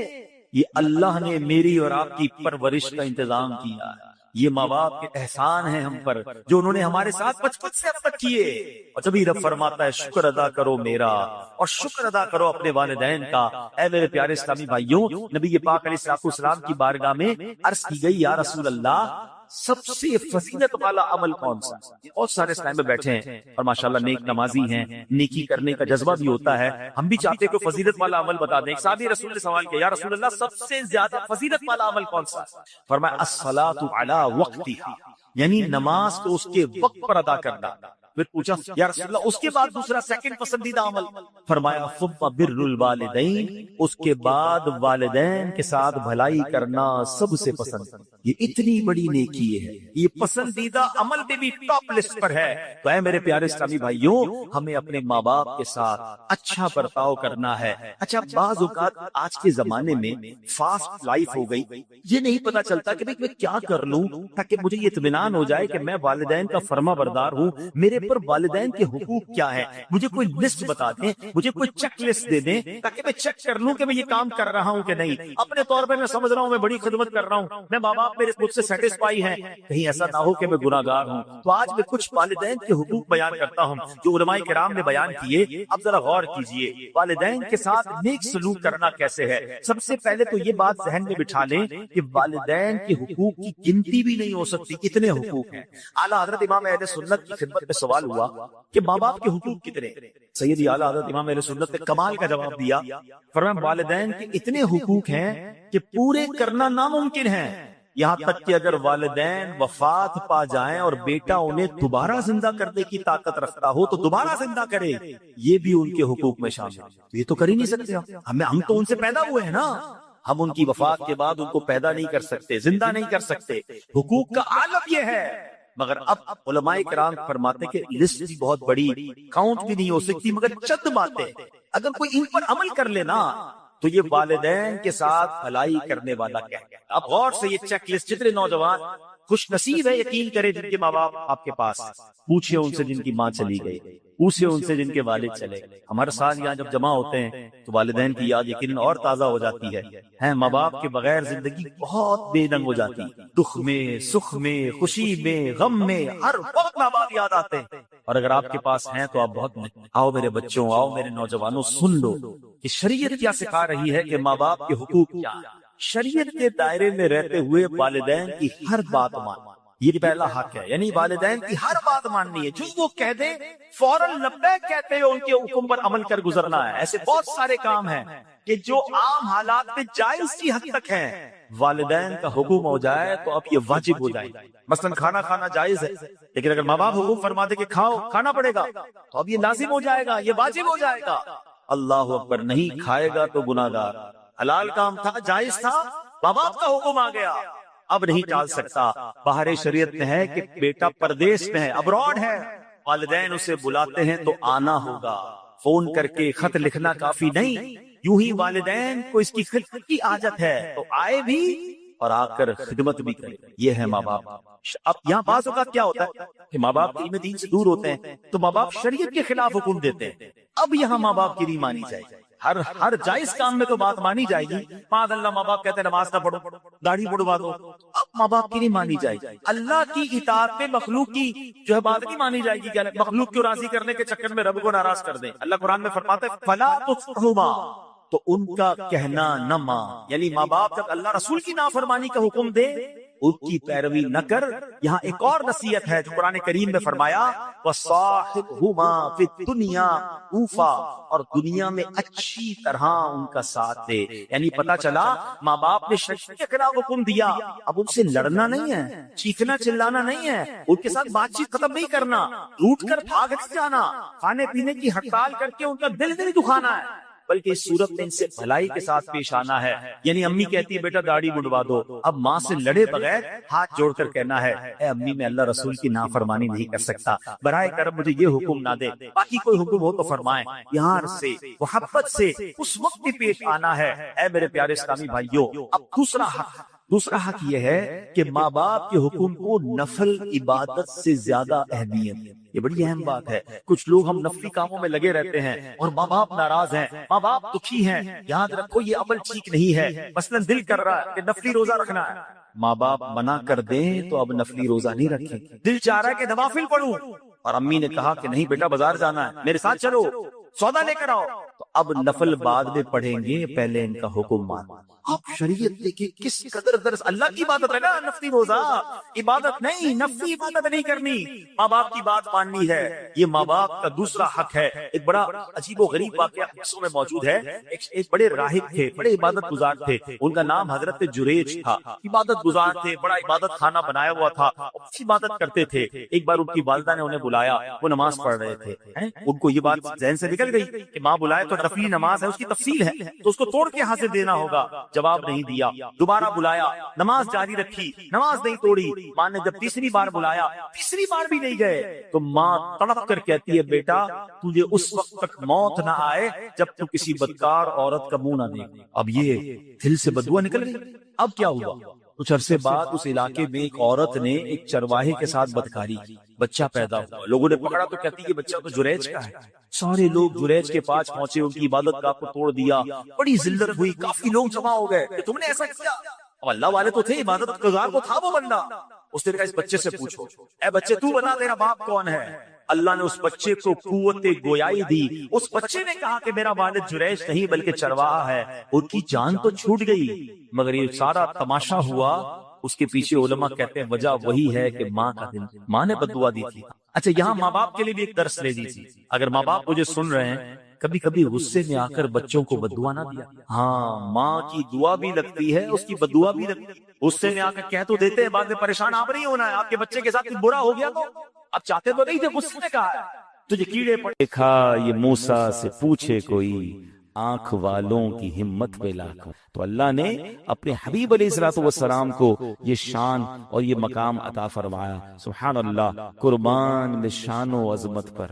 یہ اللہ نے میری اور آپ کی پرورش کا انتظام کیا ہے. یہ ماں باپ کے احسان ہیں ہم پر جو انہوں نے ہمارے ساتھ بچپن سے اب تک کیے. اور جبھی رب فرماتا ہے شکر ادا کرو میرا اور شکر ادا کرو اپنے والدین کا. اے میرے پیارے اسلامی بھائیوں، نبی پاک علیہ السلام کی بارگاہ میں عرض کی گئی، یا رسول اللہ سب سے فضیلت والا عمل کون سا؟ بہت سارے اسلام میں بیٹھے ہیں اور ماشاءاللہ نیک نمازی ہیں، نیکی کرنے کا جذبہ بھی ہوتا ہے. ہم بھی چاہتے ہیں کہ فضیلت والا عمل بتا دیں. ایک صحابی رسول نے سوال کیا، یا رسول اللہ سب سے زیادہ فضیلت والا عمل کون سا؟ فرمایا الصلاۃ علی وقتها، یعنی نماز کو اس کے وقت پر ادا کرنا. پھر پوچھا یا رسول اللہ اس کے بعد دوسرا سیکنڈ پسندیدہ عمل؟ فرمایا ثم بر الوالدین، اس کے بعد والدین کے ساتھ بھلائی کرنا سب سے پسند. یہ اتنی بڑی نیکی ہے، یہ پسندیدہ عمل میں بھی ٹاپ لسٹ پر ہے. تو اے میرے پیارے اسلامی بھائیوں، ہمیں اپنے ماں باپ کے ساتھ اچھا برتاؤ کرنا ہے. اچھا بعض اوقات آج کے زمانے میں فاسٹ لائف ہو گئی، یہ نہیں پتا چلتا کہ میں کیا کر لوں تاکہ مجھے یہ اطمینان ہو جائے کہ میں والدین کا فرما بردار ہوں. میرے پر والدین کے حقوق کیا ہے؟ مجھے کوئی لسٹ بتا دیں، مجھے کوئی چیک لسٹ دے دیں تاکہ میں چیک کر لوں کہ میں یہ کام کر رہا ہوں کہ نہیں. اپنے طور پہ میں سمجھ رہا ہوں میں بڑی خدمت کر رہا ہوں، میں ماں باپ میرے مجھ سے سیٹسفائی ہیں، کہیں ایسا نہ ہو کہ میں گناہ گار ہوں. تو آج میں کچھ والدین کے حقوق بیان کرتا ہوں جو علماء کرام نے بیان کیے. اب ذرا غور کیجئے والدین کے ساتھ نیک سلوک کرنا کیسے ہے. سب سے پہلے تو یہ بات ذہن میں بٹھا لیں کہ والدین کے حقوق کی گنتی بھی نہیں ہو سکتی، کتنے حقوق ہیں. اعلیٰ حضرت امام اہل سنت کی خدمت میں سوال ہوا کہ ماں باپ کے حقوق کتنے؟ سیدی اعلیٰ حضرت امام اہل سنت نے کمال کا جواب دیا. فرمایا والدین کے اتنے حقوق ہیں کہ پورے کرنا ناممکن ہے. یہاں تک کہ اگر والدین وفات پا جائیں اور بیٹا انہیں دوبارہ زندہ کرنے کی طاقت رکھتا ہو تو دوبارہ زندہ کرے، یہ بھی ان کے حقوق میں شامل ہے. یہ تو کر ہی نہیں سکتے. ہم تو ان سے پیدا ہوئے ہیں نا، ہم ان کی وفات کے بعد ان کو پیدا نہیں کر سکتے، زندہ نہیں کر سکتے. حقوق کا عالم یہ ہے. مگر اب علماء کرام فرماتے کہ لسٹ بھی بہت بڑی، کاؤنٹ بھی نہیں ہو سکتی، مگر چند باتیں اگر کوئی ان پر عمل کر لینا تو یہ والدین کے ساتھ بھلائی کرنے والا کہتے ہیں۔ اب غور سے یہ چیک لسٹ، جتنے نوجوان خوش نصیب ہے یقین کرے جن کے ماں باپ آپ کے پاس، پوچھئے ان سے جن کی ماں چلی گئی، پوچھئے ان سے جن کے والد چلے گئے۔ ہم ہر سال یہاں جب جمع ہوتے ہیں تو والدین کی یاد یقیناً اور تازہ ہو جاتی ہے۔ ماں باپ کے بغیر زندگی بہت بے رنگ ہو جاتی، دکھ میں، سکھ میں، خوشی میں، غم میں، ہر وقت ماں باپ یاد آتے ہیں۔ اور اگر آپ کے پاس ہیں تو آپ بہت آؤ میرے بچوں، آؤ میرے نوجوانوں، سن لو کہ شریعت کیا سکھا رہی ہے کہ ماں باپ کے حقوق کیا ہے۔ شریعت کے دائرے میں رہتے ہوئے والدین کی ہر بات مان، یہ پہلا حق ہے، یعنی والدین کی ہر بات ماننی ہے۔ جو وہ کہہ دے فوراً لبیک کہتے ہوئے ان کے حکم پر عمل کر گزرنا ہے۔ ایسے بہت سارے کام ہیں کہ جو عام حالات میں جائز کی حد تک ہیں، والدین کا حکم ہو جائے تو اب یہ واجب ہو جائے۔ مثلا کھانا کھانا جائز ہے، لیکن اگر ماں باپ حکم فرما دے کہ کھاؤ، کھانا پڑے گا، تو اب یہ لازم ہو جائے گا، یہ واجب ہو جائے گا۔ اللہ اکبر، نہیں کھائے گا تو گناہگار۔ حلال کام تھا، جائز تھا، ماں باپ کا حکم آ گیا، اب نہیں ٹال سکتا۔ باہر شریعت میں ہے کہ بیٹا پردیس میں ہے، ابراڈ ہے، والدین اسے بلاتے ہیں تو آنا ہوگا۔ فون کر کے خط لکھنا کافی نہیں، یوں ہی والدین کو اس کی خدمت کی عادت ہے تو آئے بھی اور آ کر خدمت بھی کرے۔ یہ ہے ماں باپ۔ اب یہاں بعض اوقات کیا ہوتا ہے کہ ماں باپ علم دین سے دور ہوتے ہیں تو ماں باپ شریعت کے خلاف حکم دیتے ہیں۔ اب یہاں ماں باپ کی نہیں مانی جائے گی، ہر جائز کام میں تو بات مانی جائے گی۔ معاذ اللہ ماں باپ کہتے ہیں نماز نہ پڑھو، داڑھی بڑھوا دو، اب ماں باپ کی نہیں مانی جائے گی۔ اللہ کی اطاعت میں مخلوق کی جو ہے بات نہیں مانی جائے گی کہ مخلوق کو راضی کرنے کے چکر میں رب کو ناراض کر دیں۔ اللہ قرآن میں فرماتا ہے فلا تطعهما، تو ان کا کہنا نہ مان، یعنی ماں باپ جب اللہ رسول کی نافرمانی کا حکم دے ان کی پیروی نہ کر۔ یہاں ایک اور نصیحت ہے جو قرآن کریم میں فرمایا وَصَاحِبْهُمَا فِي الدُّنْيَا مَعْرُوفًا، اور دنیا میں اچھی طرح ان کا ساتھ دے۔ یعنی پتہ چلا ماں باپ نے شریعت کے خلاف حکم دیا، اب ان سے لڑنا نہیں ہے، چیخنا چلانا نہیں ہے، ان کے ساتھ بات چیت ختم نہیں کرنا، روٹ کر بھاگ نہیں جانا، کھانے پینے کی ہڑتال کر کے ان کا دل نہیں دکھانا ہے، بلکہ اس صورت میں ان سے بھلائی کے ساتھ پیش آنا ہے۔ یعنی امی کہتی ہے بیٹا داڑھی منڈوا دو، اب ماں سے لڑے بغیر ہاتھ جوڑ کر کہنا ہے اے امی میں اللہ رسول کی نافرمانی نہیں کر سکتا، براہ کرم مجھے یہ حکم نہ دے، باقی کوئی حکم ہو تو فرمائیں۔ پیار سے، محبت سے اس وقت بھی پیش آنا ہے۔ اے میرے پیارے اسلامی بھائیوں، اب دوسرا حق یہ ہے کہ ماں باپ کے حکم کو نفل عبادت سے زیادہ اہمیت ہے۔ یہ بڑی اہم بات ہے۔ کچھ لوگ ہم نفلی کاموں میں لگے رہتے ہیں اور ماں باپ ناراض ہیں، ماں باپ دکھی ہیں، یاد رکھو یہ عمل ٹھیک نہیں ہے۔ مثلا دل کر رہا ہے کہ نفلی روزہ رکھنا ہے، ماں باپ منع کر دیں تو اب نفلی روزہ نہیں رکھیں۔ دل چاہ رہا ہے کہ نوافل پڑھوں اور امی نے کہا کہ نہیں بیٹا بازار جانا ہے، میرے ساتھ چلو، سودا لے کر آؤ، تو اب نفل بعد میں پڑھیں گے، پہلے ان کا حکم مانو۔ آپ شریعت دیکھیں کس قدر درس، اللہ کی عبادت ہے نا نفلی روزہ، عبادت نہیں، نفلی عبادت نہیں کرنی، ماں باپ کی بات ماننی ہے۔ یہ ماں باپ کا دوسرا حق ہے۔ ایک بڑا عجیب و غریب واقعہ حدیثوں میں موجود ہے۔ ایک بڑے راہب تھے، بڑے عبادت گزار تھے، ان کا نام حضرت جریج تھا۔ عبادت گزار تھے، بڑا عبادت خانہ بنایا ہوا تھا، عبادت کرتے تھے۔ ایک بار ان کی والدہ نے انہیں بلایا، وہ نماز پڑھ رہے تھے، ان کو یہ بات ذہن سے نکل گئی کہ ماں بلائے تو نفلی نماز ہے، اس کی تفصیل ہے تو اس کو توڑ کے یہاں سے دینا ہوگا۔ جواب نہیں دیا، دوبارہ بلایا، نماز جاری رکھی، نماز نہیں توڑی۔ ماں نے جب تیسری بار بلایا، تیسری بار بھی نہیں گئے تو ماں تڑپ کر کہتی ہے بیٹا تجھے اس وقت تک موت نہ آئے جب تو کسی بدکار عورت کا منہ نہ دیکھ۔ اب یہ دل سے بددعا نکل گئی۔ اب کیا ہوا؟ کچھ عرصے بعد اس علاقے میں ایک عورت نے ایک چرواہے کے ساتھ بدکاری کی، بچہ پیدا ہوا، لوگوں نے پکڑا تو کہتی ہے یہ بچہ تو جریج کا ہے۔ سارے لوگ جریج کے پاس پہنچے، ان کی عبادت گاہ کو توڑ دیا، بڑی ذلت ہوئی، کافی لوگ جمع ہو گئے کہ تم نے ایسا کیا؟ اب اللہ والے تو تھے، عبادت گزار تو تھا وہ بندہ۔ اس نے کہا اس بچے سے پوچھو، اے بچے تو بتا تیرا باپ کون ہے؟ اللہ نے اس بچے کو قوت گویائی دی۔ اس بچے نے کہا کہ میرا والد جریج نہیں بلکہ چرواہا ہے۔ ان کی جان تو چھوٹ گئی، مگر یہ سارا تماشا ہوا، اس کے پیچھے علماء کہتے ہیں وجہ وہی ہے کہ ماں کا دل، ماں نے بددعا دی تھی۔ اچھا یہاں ماں باپ کے لیے بھی ایک درس لے دیجیے۔ اگر ماں باپ مجھے سن رہے ہیں، کبھی کبھی غصے میں آ کر بچوں کو بددعا نہ دیا۔ ہاں ماں کی دعا بھی لگتی ہے، اس کی بددعا بھی لگتی ہے۔ غصے میں آ کر کہہ تو دیتے ہیں، بعد میں پریشان آپ نہیں ہونا ہے۔ آپ کے بچے کے ساتھ کچھ برا ہو گیا تو آپ چاہتے تو نہیں تھے، غصے میں کہا ہے تجھے کیڑے پڑے۔ دیکھا یہ موسیٰ سے پوچھے کوئی، آنکھ والوں کی ہمت پہ لاکھوں۔ تو اللہ نے اپنے حبیب علیہ الصلوۃ والسلام کو یہ شان اور یہ مقام عطا فرمایا۔ سبحان اللہ، قربان شان و عظمت پر۔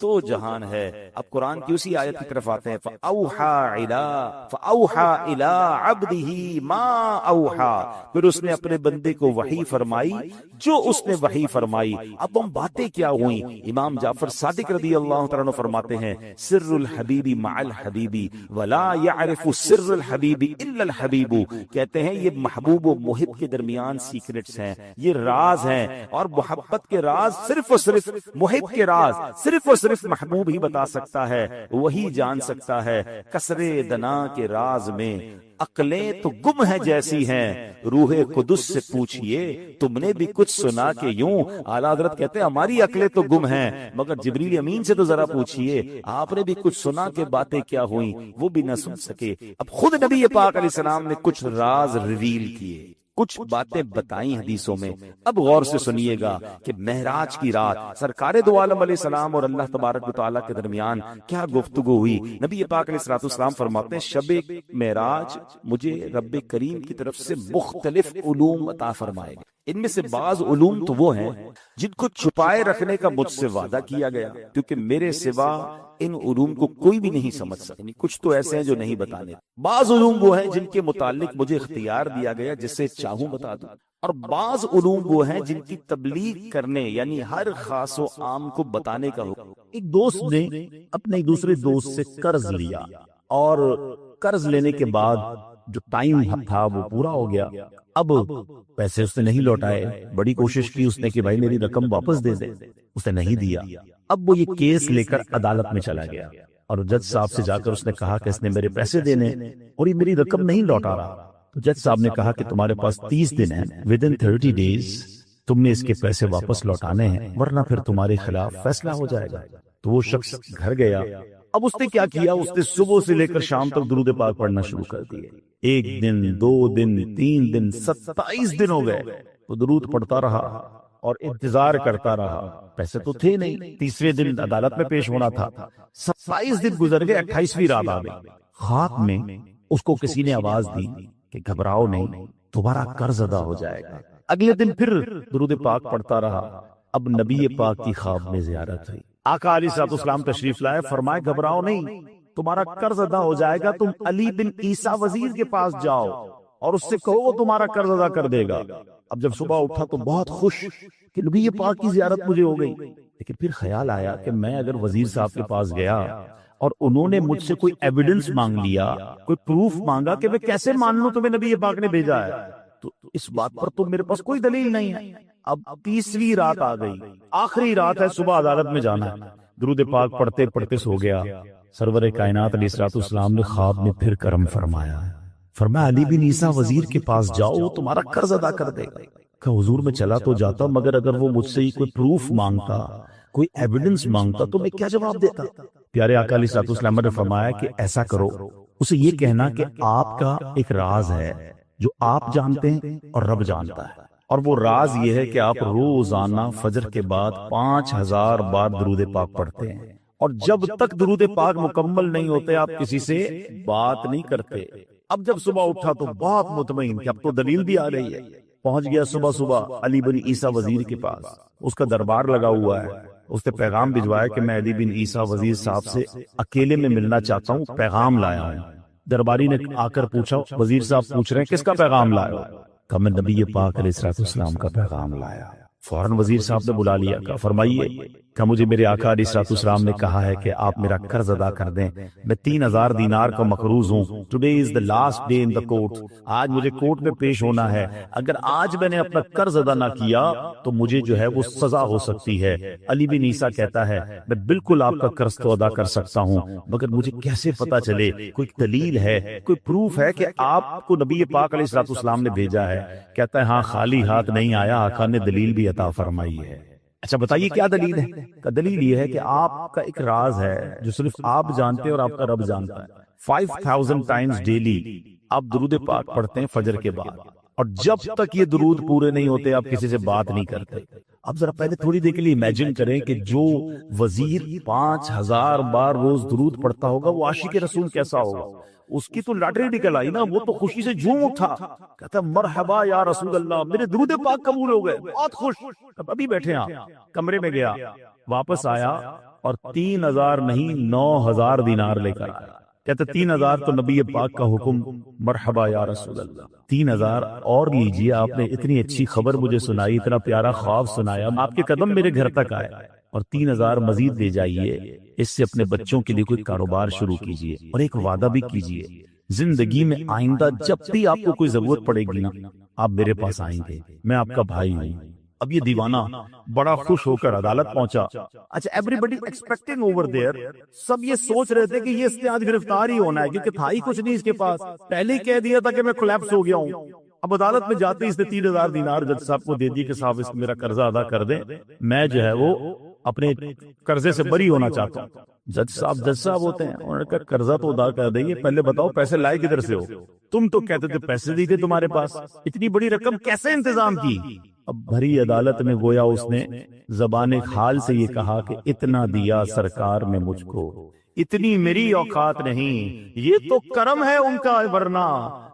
تو جہان ہے۔ اب قرآن کی اسی آیت کی طرف آتے ہیں، فَأَوْحَى إِلَىٰ عَبْدِهِ مَا أَوْحَى، پھر اس نے اپنے بندے کو وحی فرمائی جو اس نے وحی فرمائی۔ اب ہم باتیں کیا ہوئیں؟ امام جعفر صادق رضی اللہ تعالیٰ عنہ فرماتے ہیں، سر الحبیب مع الحبیب ولا يعرف سر الحبیب الا الحبیب، کہتے ہیں یہ محبوب و محب کے درمیان سیکرٹس ہیں، یہ راز ہیں، اور محبت کے راز صرف اور صرف محب کے راز صرف اور صرف محبوب ہی بتا سکتا ہے، وہی جان سکتا ہے۔ کسرے دنا کے راز میں عقلیں تو گم ہے جیسی ہیں، روح قدس سے پوچھئے تم نے بھی کچھ سنا کہ یوں۔ اعلیٰ حضرت کہتے ہیں ہماری عقلیں تو گم ہیں، مگر جبریل امین سے تو ذرا پوچھئے آپ نے بھی کچھ سنا کہ باتیں کیا ہوئیں، وہ بھی نہ سن سکے۔ اب خود نبی پاک علیہ السلام نے کچھ راز ریویل کیے، کچھ باتیں بتائیں حدیثوں میں۔ اب غور سے سنیے گا کہ معراج کی رات سرکار دو عالم علیہ السلام اور اللہ تبارک و تعالیٰ کے درمیان کیا گفتگو ہوئی۔ نبی پاک علیہ السلام فرماتے ہیں شب معراج مجھے رب کریم کی طرف سے مختلف علوم عطا فرمائے گئے، ان میں سے بعض علوم تو وہ ہیں جن کو چھپائے رکھنے کا مجھ سے وعدہ کیا گیا، کیونکہ میرے سوا ان علوم کو کوئی بھی نہیں سمجھ سکتا، یعنی کچھ تو ایسے ہیں جو نہیں بتانے۔ بعض علوم وہ ہیں جن کے متعلق مجھے اختیار دیا گیا جسے چاہوں بتا دوں، اور بعض علوم وہ ہیں جن کی تبلیغ کرنے یعنی ہر خاص و عام کو بتانے کا حکم۔ ایک دوست نے اپنے ایک دوسرے دوست سے قرض لیا، اور قرض لینے کے بعد جو ٹائم تھا وہ پورا ہو گیا، اب پیسے اس نے نہیں لوٹائے، بڑی کوشش کی اس نے کہ بھائی میری رقم واپس دے دے، اس نے نہیں دیا۔ اب وہ یہ کیس لے کر عدالت میں چلا گیا، اور جج صاحب سے جا کر اس نے کہا کہ اس نے میرے پیسے دینے اور یہ میری رقم نہیں لوٹا رہا۔ تو جج صاحب نے کہا کہ تمہارے پاس 30 دن ہیں، within 30 days تم نے اس کے پیسے واپس لوٹانے ہیں، ورنہ پھر تمہارے خلاف فیصلہ ہو جائے گا۔ تو وہ شخص گھر گیا۔ اب اس نے کیا کیا، اس نے صبح سے لے کر شام تک درود پاک پڑھنا شروع کر دیے۔ 1 دن 2 دن 3 دن 27 دن ہو گئے، وہ درود پڑھتا رہا اور انتظار کرتا رہا، پیسے تو تھے نہیں۔ 30ویں دن عدالت میں پیش ہونا تھا، 27 دن گزر گئے، 28ویں رات آ گئی۔ خواب میں اس کو کسی نے آواز دی کہ گھبراؤ نہیں، تمہارا قرض ادا ہو جائے گا۔ اگلے دن پھر درود پاک پڑھتا رہا۔ اب نبی پاک کی خواب میں زیارت ہوئی، آقا علیہ السلام تشریف لائے، فرمائے گھبراؤ نہیں، تمہارا قرض ادا ہو جائے گا، تم علی بن عیسیٰ وزیر کے پاس جاؤ اور اس سے کہو وہ تمہارا قرض ادا کر دے گا۔ اب جب صبح اٹھا تو بہت خوش کہ نبی پاک کی زیارت مجھے ہو گئی، لیکن پھر خیال آیا کہ میں اگر وزیر صاحب کے پاس گیا اور انہوں نے مجھ سے کوئی ایویڈنس مانگ لیا، کوئی پروف مانگا، کہ میں کیسے مان لوں تمہیں نبی پاک نے بھیجا ہے، تو اس بات پر تو میرے پاس کوئی دلیل نہیں ہے۔ اب 30ویں رات آ گئی، آخری رات ہے، صبح عدالت میں جانا ہے۔ درود پاک پڑھتے پڑھتے سو گیا۔ سرور کائنات علیہ السلام نے خواب میں پھر کرم فرمایا، فرمایا علی بن عیسیٰ وزیر کے پاس جاؤ، وہ تمہارا قرض ادا کر دے گا۔ کہ حضور میں چلا تو جاتا، مگر اگر وہ مجھ سے ہی کوئی پروف مانگتا، کوئی ایویڈنس مانگتا تو میں کیا جواب دیتا؟ پیارے آقا علیہ السلام نے فرمایا کہ ایسا کرو، اسے یہ کہنا کہ آپ کا ایک راز ہے جو آپ جانتے ہیں اور رب جانتا ہے، اور وہ راز یہ ہے کہ آپ روزانہ فجر کے بعد 5000 بار درود پاک پڑھتے ہیں، اور جب تک درود پاک مکمل نہیں ہوتے آپ کسی سے بات نہیں کرتے۔ اب جب صبح اٹھا تو بہت مطمئن کہ اب تو دلیل بھی آ رہی ہے، پہنچ گیا صبح علی بن عیسیٰ وزیر کے پاس، اس کا دربار لگا ہوا ہے۔ اس نے پیغام بھجوایا کہ میں علی بن عیسیٰ وزیر صاحب سے اکیلے میں ملنا چاہتا ہوں، پیغام لایا ہوں۔ درباری نے آ کر پوچھا، وزیر صاحب پوچھ رہے ہیں کس کا پیغام لایا؟ کہا میں نبی پاک علیہ السلام کا پیغام لایا۔ فوراً وزیر صاحب نے بلا لیا، کہا فرمائیے۔ کہ مجھے میرے آقا علیہ السلام نے کہا ہے کہ آپ میرا قرض ادا کر دیں، میں 3000 دینار کا مقروض ہوں۔ Today is the last day in the court, آج مجھے کورٹ میں پیش ہونا ہے، اگر آج میں نے اپنا قرض ادا نہ کیا تو مجھے جو ہے وہ سزا ہو سکتی ہے۔ علی بن عیسیٰ کہتا ہے میں بالکل آپ کا قرض تو ادا کر سکتا ہوں، مگر مجھے کیسے پتا چلے، کوئی دلیل ہے، کوئی پروف ہے کہ آپ کو نبی پاک علیہ السلام نے بھیجا ہے؟ کہتا ہے ہاں، خالی ہاتھ نہیں آیا، آقا نے دلیل بھی عطا فرمائی ہے۔ اچھا بتائیے کیا دلیل ہے؟ کہ دلیل یہ ہے کہ آپ کا ایک راز ہے جو صرف آپ جانتے ہیں اور آپ کا رب جانتا ہے۔ 5000 ٹائمز ڈیلی آپ درود پاک پڑھتے ہیں فجر کے بعد، اور جب تک یہ درود پورے نہیں ہوتے آپ کسی سے بات نہیں کرتے۔ اب ذرا پہلے تھوڑی دیر کے لیے امیجن کریں کہ جو وزیر 5000 بار روز درود پڑھتا ہوگا وہ عاشق رسول کیسا ہوگا؟ اس کی تو لاٹری نکل آئی نا، وہ تو خوشی سے جھوم اٹھا، کہتا مرحبا یا رسول اللہ، میرے درود پاک قبول ہو گئے، بہت خوش۔ اب ابھی بیٹھے آپ، کمرے میں گیا، واپس آیا، اور 3000 نہیں 9000 دینار لے کر آیا. کہتے 3000 تو نبی پاک کا حکم، مرحبا یا رسول اللہ، 3000 اور لیجئے. آپ نے اتنی اچھی خبر مجھے سنائی، اتنا پیارا خواب سنایا، آپ کے قدم میرے گھر تک آئے، اور 3000 مزید دے جائیے. اس سے اپنے بچوں کے لیے کوئی کاروبار شروع کیجئے، اور ایک وعدہ بھی کیجئے، زندگی میں آئندہ جب بھی آپ کو کوئی ضرورت پڑے گی نا، آپ میرے پاس آئیں گے، میں آپ کا بھائی ہوں. اب یہ دیوانہ بڑا خوش ہو کر عدالت پہنچا. اچھا everybody expecting over there, سب یہ سوچ رہے تھے کہ یہ اس نے آج گرفتار ہی ہونا ہے، کیونکہ تھا ہی کچھ نہیں اس کے پاس، پہلے ہی کہہ دیا تھا کہ میں کولیپس ہو گیا ہوں. اب عدالت میں جاتے ہی اس نے 3000 دینار جج صاحب کو دے دی کہ صاحب اس میرا قرضہ ادا کر دیں، میں جو ہے وہ اپنے قرضے سے بری ہونا چاہتا ہوں. جج صاحب ہوتے ہیں، انہوں نے کہا قرضہ تو ادا کر دیں، پہلے بتاؤ پیسے لائے کدھر سے ہو؟ تم تو کہتے تھے پیسے نہیں تھے تمہارے پاس، اتنی بڑی رقم کیسے انتظام کی؟ اب بھری عدالت میں گویا اس نے زبان خال سے یہ کہا کہ اتنا دیا سرکار نے مجھ کو، اتنی میری اوقات نہیں، یہ تو کرم ہے ان کا، ورنہ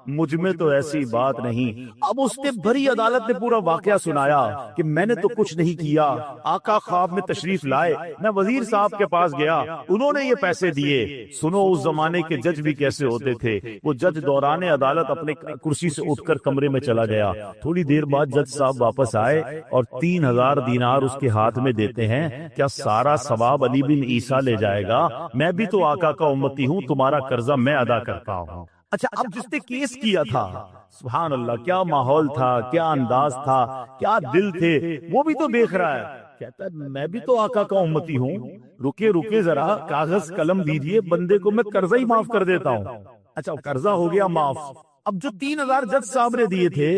مجھ میں تو ایسی بات نہیں. اب اس نے بھری عدالت نے پورا واقعہ سنایا کہ میں نے تو کچھ نہیں کیا، آقا خواب میں تشریف لائے، میں وزیر صاحب کے پاس گیا، انہوں نے یہ پیسے دیے. سنو اس زمانے کے جج بھی کیسے ہوتے تھے. وہ جج دوران عدالت اپنے کرسی سے اٹھ کر کمرے میں چلا گیا. تھوڑی دیر بعد جج صاحب واپس آئے اور 3000 دینار اس کے ہاتھ میں دیتے ہیں. کیا سارا ثواب علی بن عیسیٰ لے جائے گا؟ میں بھی تو آقا کا امتی ہوں، تمہارا قرضہ میں ادا کرتا ہوں. اچھا اب جس نے کیس کیا تھا، سبحان اللہ، کیا ماحول تھا، کیا انداز تھا، کیا دل تھے، وہ بھی تو دیکھ رہا ہے. کہتا ہے میں بھی تو آقا کا امتی ہوں، رکے ذرا، کاغذ قلم دیجئے، بندے کو میں قرضہ ہی معاف کر دیتا ہوں. اچھا قرضہ ہو گیا معاف. اب جو 3000 جج صاحب نے دیے تھے،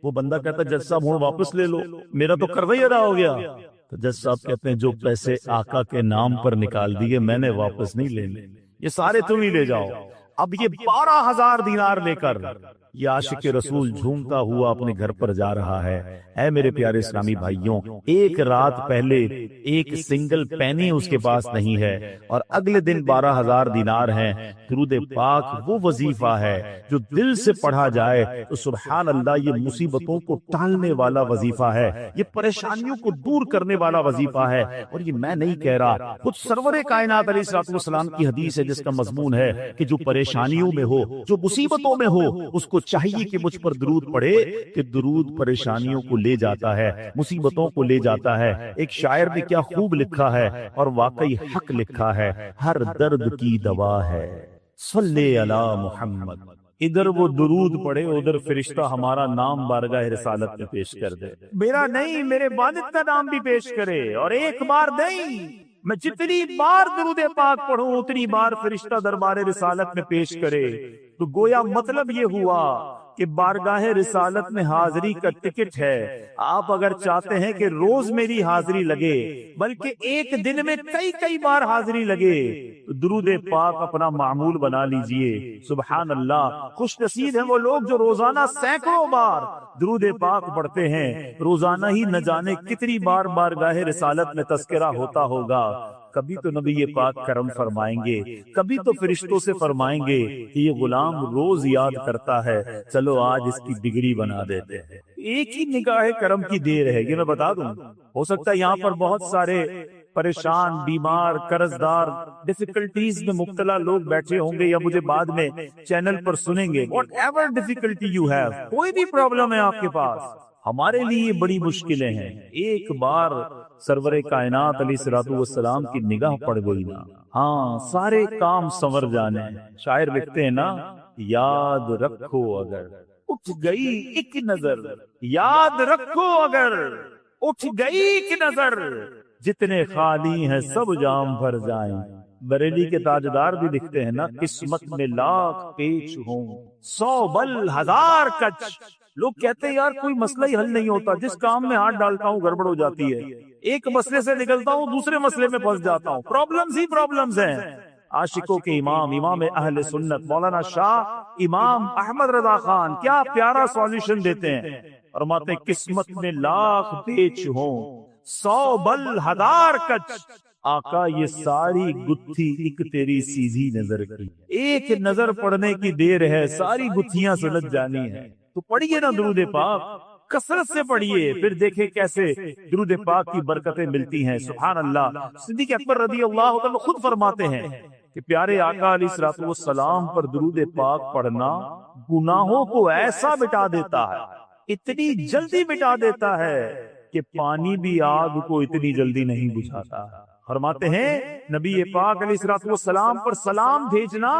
وہ بندہ کہتا جج صاحب ہوں واپس لے لو، میرا تو قرضہ ہی ادا ہو گیا. تو جج صاحب کہتے ہیں جو پیسے آقا کے نام پر نکال دیے میں نے واپس نہیں لینے، یہ سارے تم ہی لے جاؤ. اب یہ 12000 دینار لے کر یہ عاشق رسول جھومتا ہوا اپنے گھر پر جا رہا ہے. اے میرے پیارے اسلامی بھائیوں، ایک رات پہلے ایک سنگل پینی اس کے پاس نہیں ہے، اور اگلے دن 12000 دینار ہیں. درود پاک وہ وظیفہ ہے جو دل سے پڑھا جائے تو سبحان اللہ یہ مصیبتوں کو ٹالنے والا وظیفہ ہے، یہ پریشانیوں کو دور کرنے والا وظیفہ ہے. اور یہ میں نہیں کہہ رہا، خود سرور کائنات علیہ الصلوۃ والسلام کی حدیث ہے جس کا مضمون ہے کہ جو پریشانیوں میں ہو، جو مصیبتوں میں ہو، اس کو چاہیے کہ مجھ پر درود پڑھے، کہ درود پریشانیوں کو لے جاتا ہے، مصیبتوں کو لے جاتا ہے. ایک شاعر نے کیا خوب لکھا ہے، اور واقعی حق لکھا ہے، ہر درد کی دوا ہے صلی علی محمد. ادھر وہ درود پڑھے، ادھر فرشتہ ہمارا نام بارگاہ رسالت میں پیش کر دے، میرا نہیں میرے والد کا نام بھی پیش کرے. اور ایک بار نہیں، میں جتنی بار درود پاک پڑھوں اتنی بار فرشتہ دربار رسالت میں پیش کرے. تو گویا مطلب یہ ہوا کہ بارگاہ رسالت میں حاضری کا ٹکٹ ہے. آپ اگر چاہتے ہیں کہ روز میری حاضری لگے، بلکہ ایک دن میں کئی بار حاضری لگے، تو درود پاک اپنا معمول بنا لیجئے. سبحان اللہ، خوش نصیب ہیں وہ لوگ جو روزانہ سینکڑوں بار درود پاک پڑھتے ہیں. روزانہ ہی نہ جانے کتنی بار بارگاہ رسالت میں تذکرہ ہوتا ہوگا. کبھی تو نبی پاک کرم فرمائیں گے، کبھی تو فرشتوں سے فرمائیں گے کہ یہ غلام روز یاد کرتا ہے، چلو آج اس کی ڈگری بنا دیتے ہیں. ایک ہی نگاہ کرم کی دیر ہے. یہ میں بتا دوں، ہو سکتا ہے یہاں پر بہت سارے پریشان، بیمار، قرض دار، ڈیفیکلٹیز میں مبتلا لوگ بیٹھے ہوں گے، یا مجھے بعد میں چینل پر سنیں گے. What ever difficulty you have, کوئی بھی پرابلم ہے آپ کے پاس، ہمارے لیے بڑی مشکلیں ہیں. ایک بار سرور کائنات علیہ الصلوۃ والسلام کی نگاہ پڑ گئی نا، ہاں سارے کام سنور جانے. شاعر لکھتے ہیں نا، یاد رکھو اگر اٹھ گئی ایک نظر، یاد رکھو اگر اٹھ گئی ایک نظر، جتنے خالی ہیں سب جام بھر جائیں. بریلی کے تاجدار بھی لکھتے ہیں نا، قسمت میں لاکھ پیچ ہوں 100 بل 1000 کچ. لوگ کہتے ہیں یار کوئی مسئلہ ہی حل نہیں ہوتا، جس کام میں ہاتھ ڈالتا ہوں گڑبڑ ہو جاتی ہے، ایک مسئلے سے نکلتا ہوں دوسرے مسئلے میں پھنس جاتا ہوں. پرابلمز ہی پرابلمز ہیں. عاشقوں کے امام، امام اہل سنت مولانا شاہ امام احمد رضا خان کیا پیارا سولوشن دیتے ہیں. فرماتے ہیں قسمت میں لاکھ پیچ ہوں 100 بل 1000 کچ، آقا یہ ساری گتھی ایک تیری سیدھی نظر کی. ایک نظر پڑنے کی دیر ہے، ساری گتھیاں سلجھ جانی ہیں. تو پڑھیے نا درود پاک، کثرت سے پڑھیے، پھر دیکھیں کیسے درود پاک کی برکتیں ملتی ہیں. سبحان اللہ. صدیق اکبر رضی اللہ عنہ خود فرماتے ہیں کہ پیارے آقا علیہ الصلوۃ والسلام پر درود پاک پڑھنا گناہوں کو ایسا مٹا دیتا ہے، اتنی جلدی مٹا دیتا ہے کہ پانی بھی آگ کو اتنی جلدی نہیں بجھاتا. فرماتے ہیں نبی پاک علیہ الصلوۃ والسلام پر سلام بھیجنا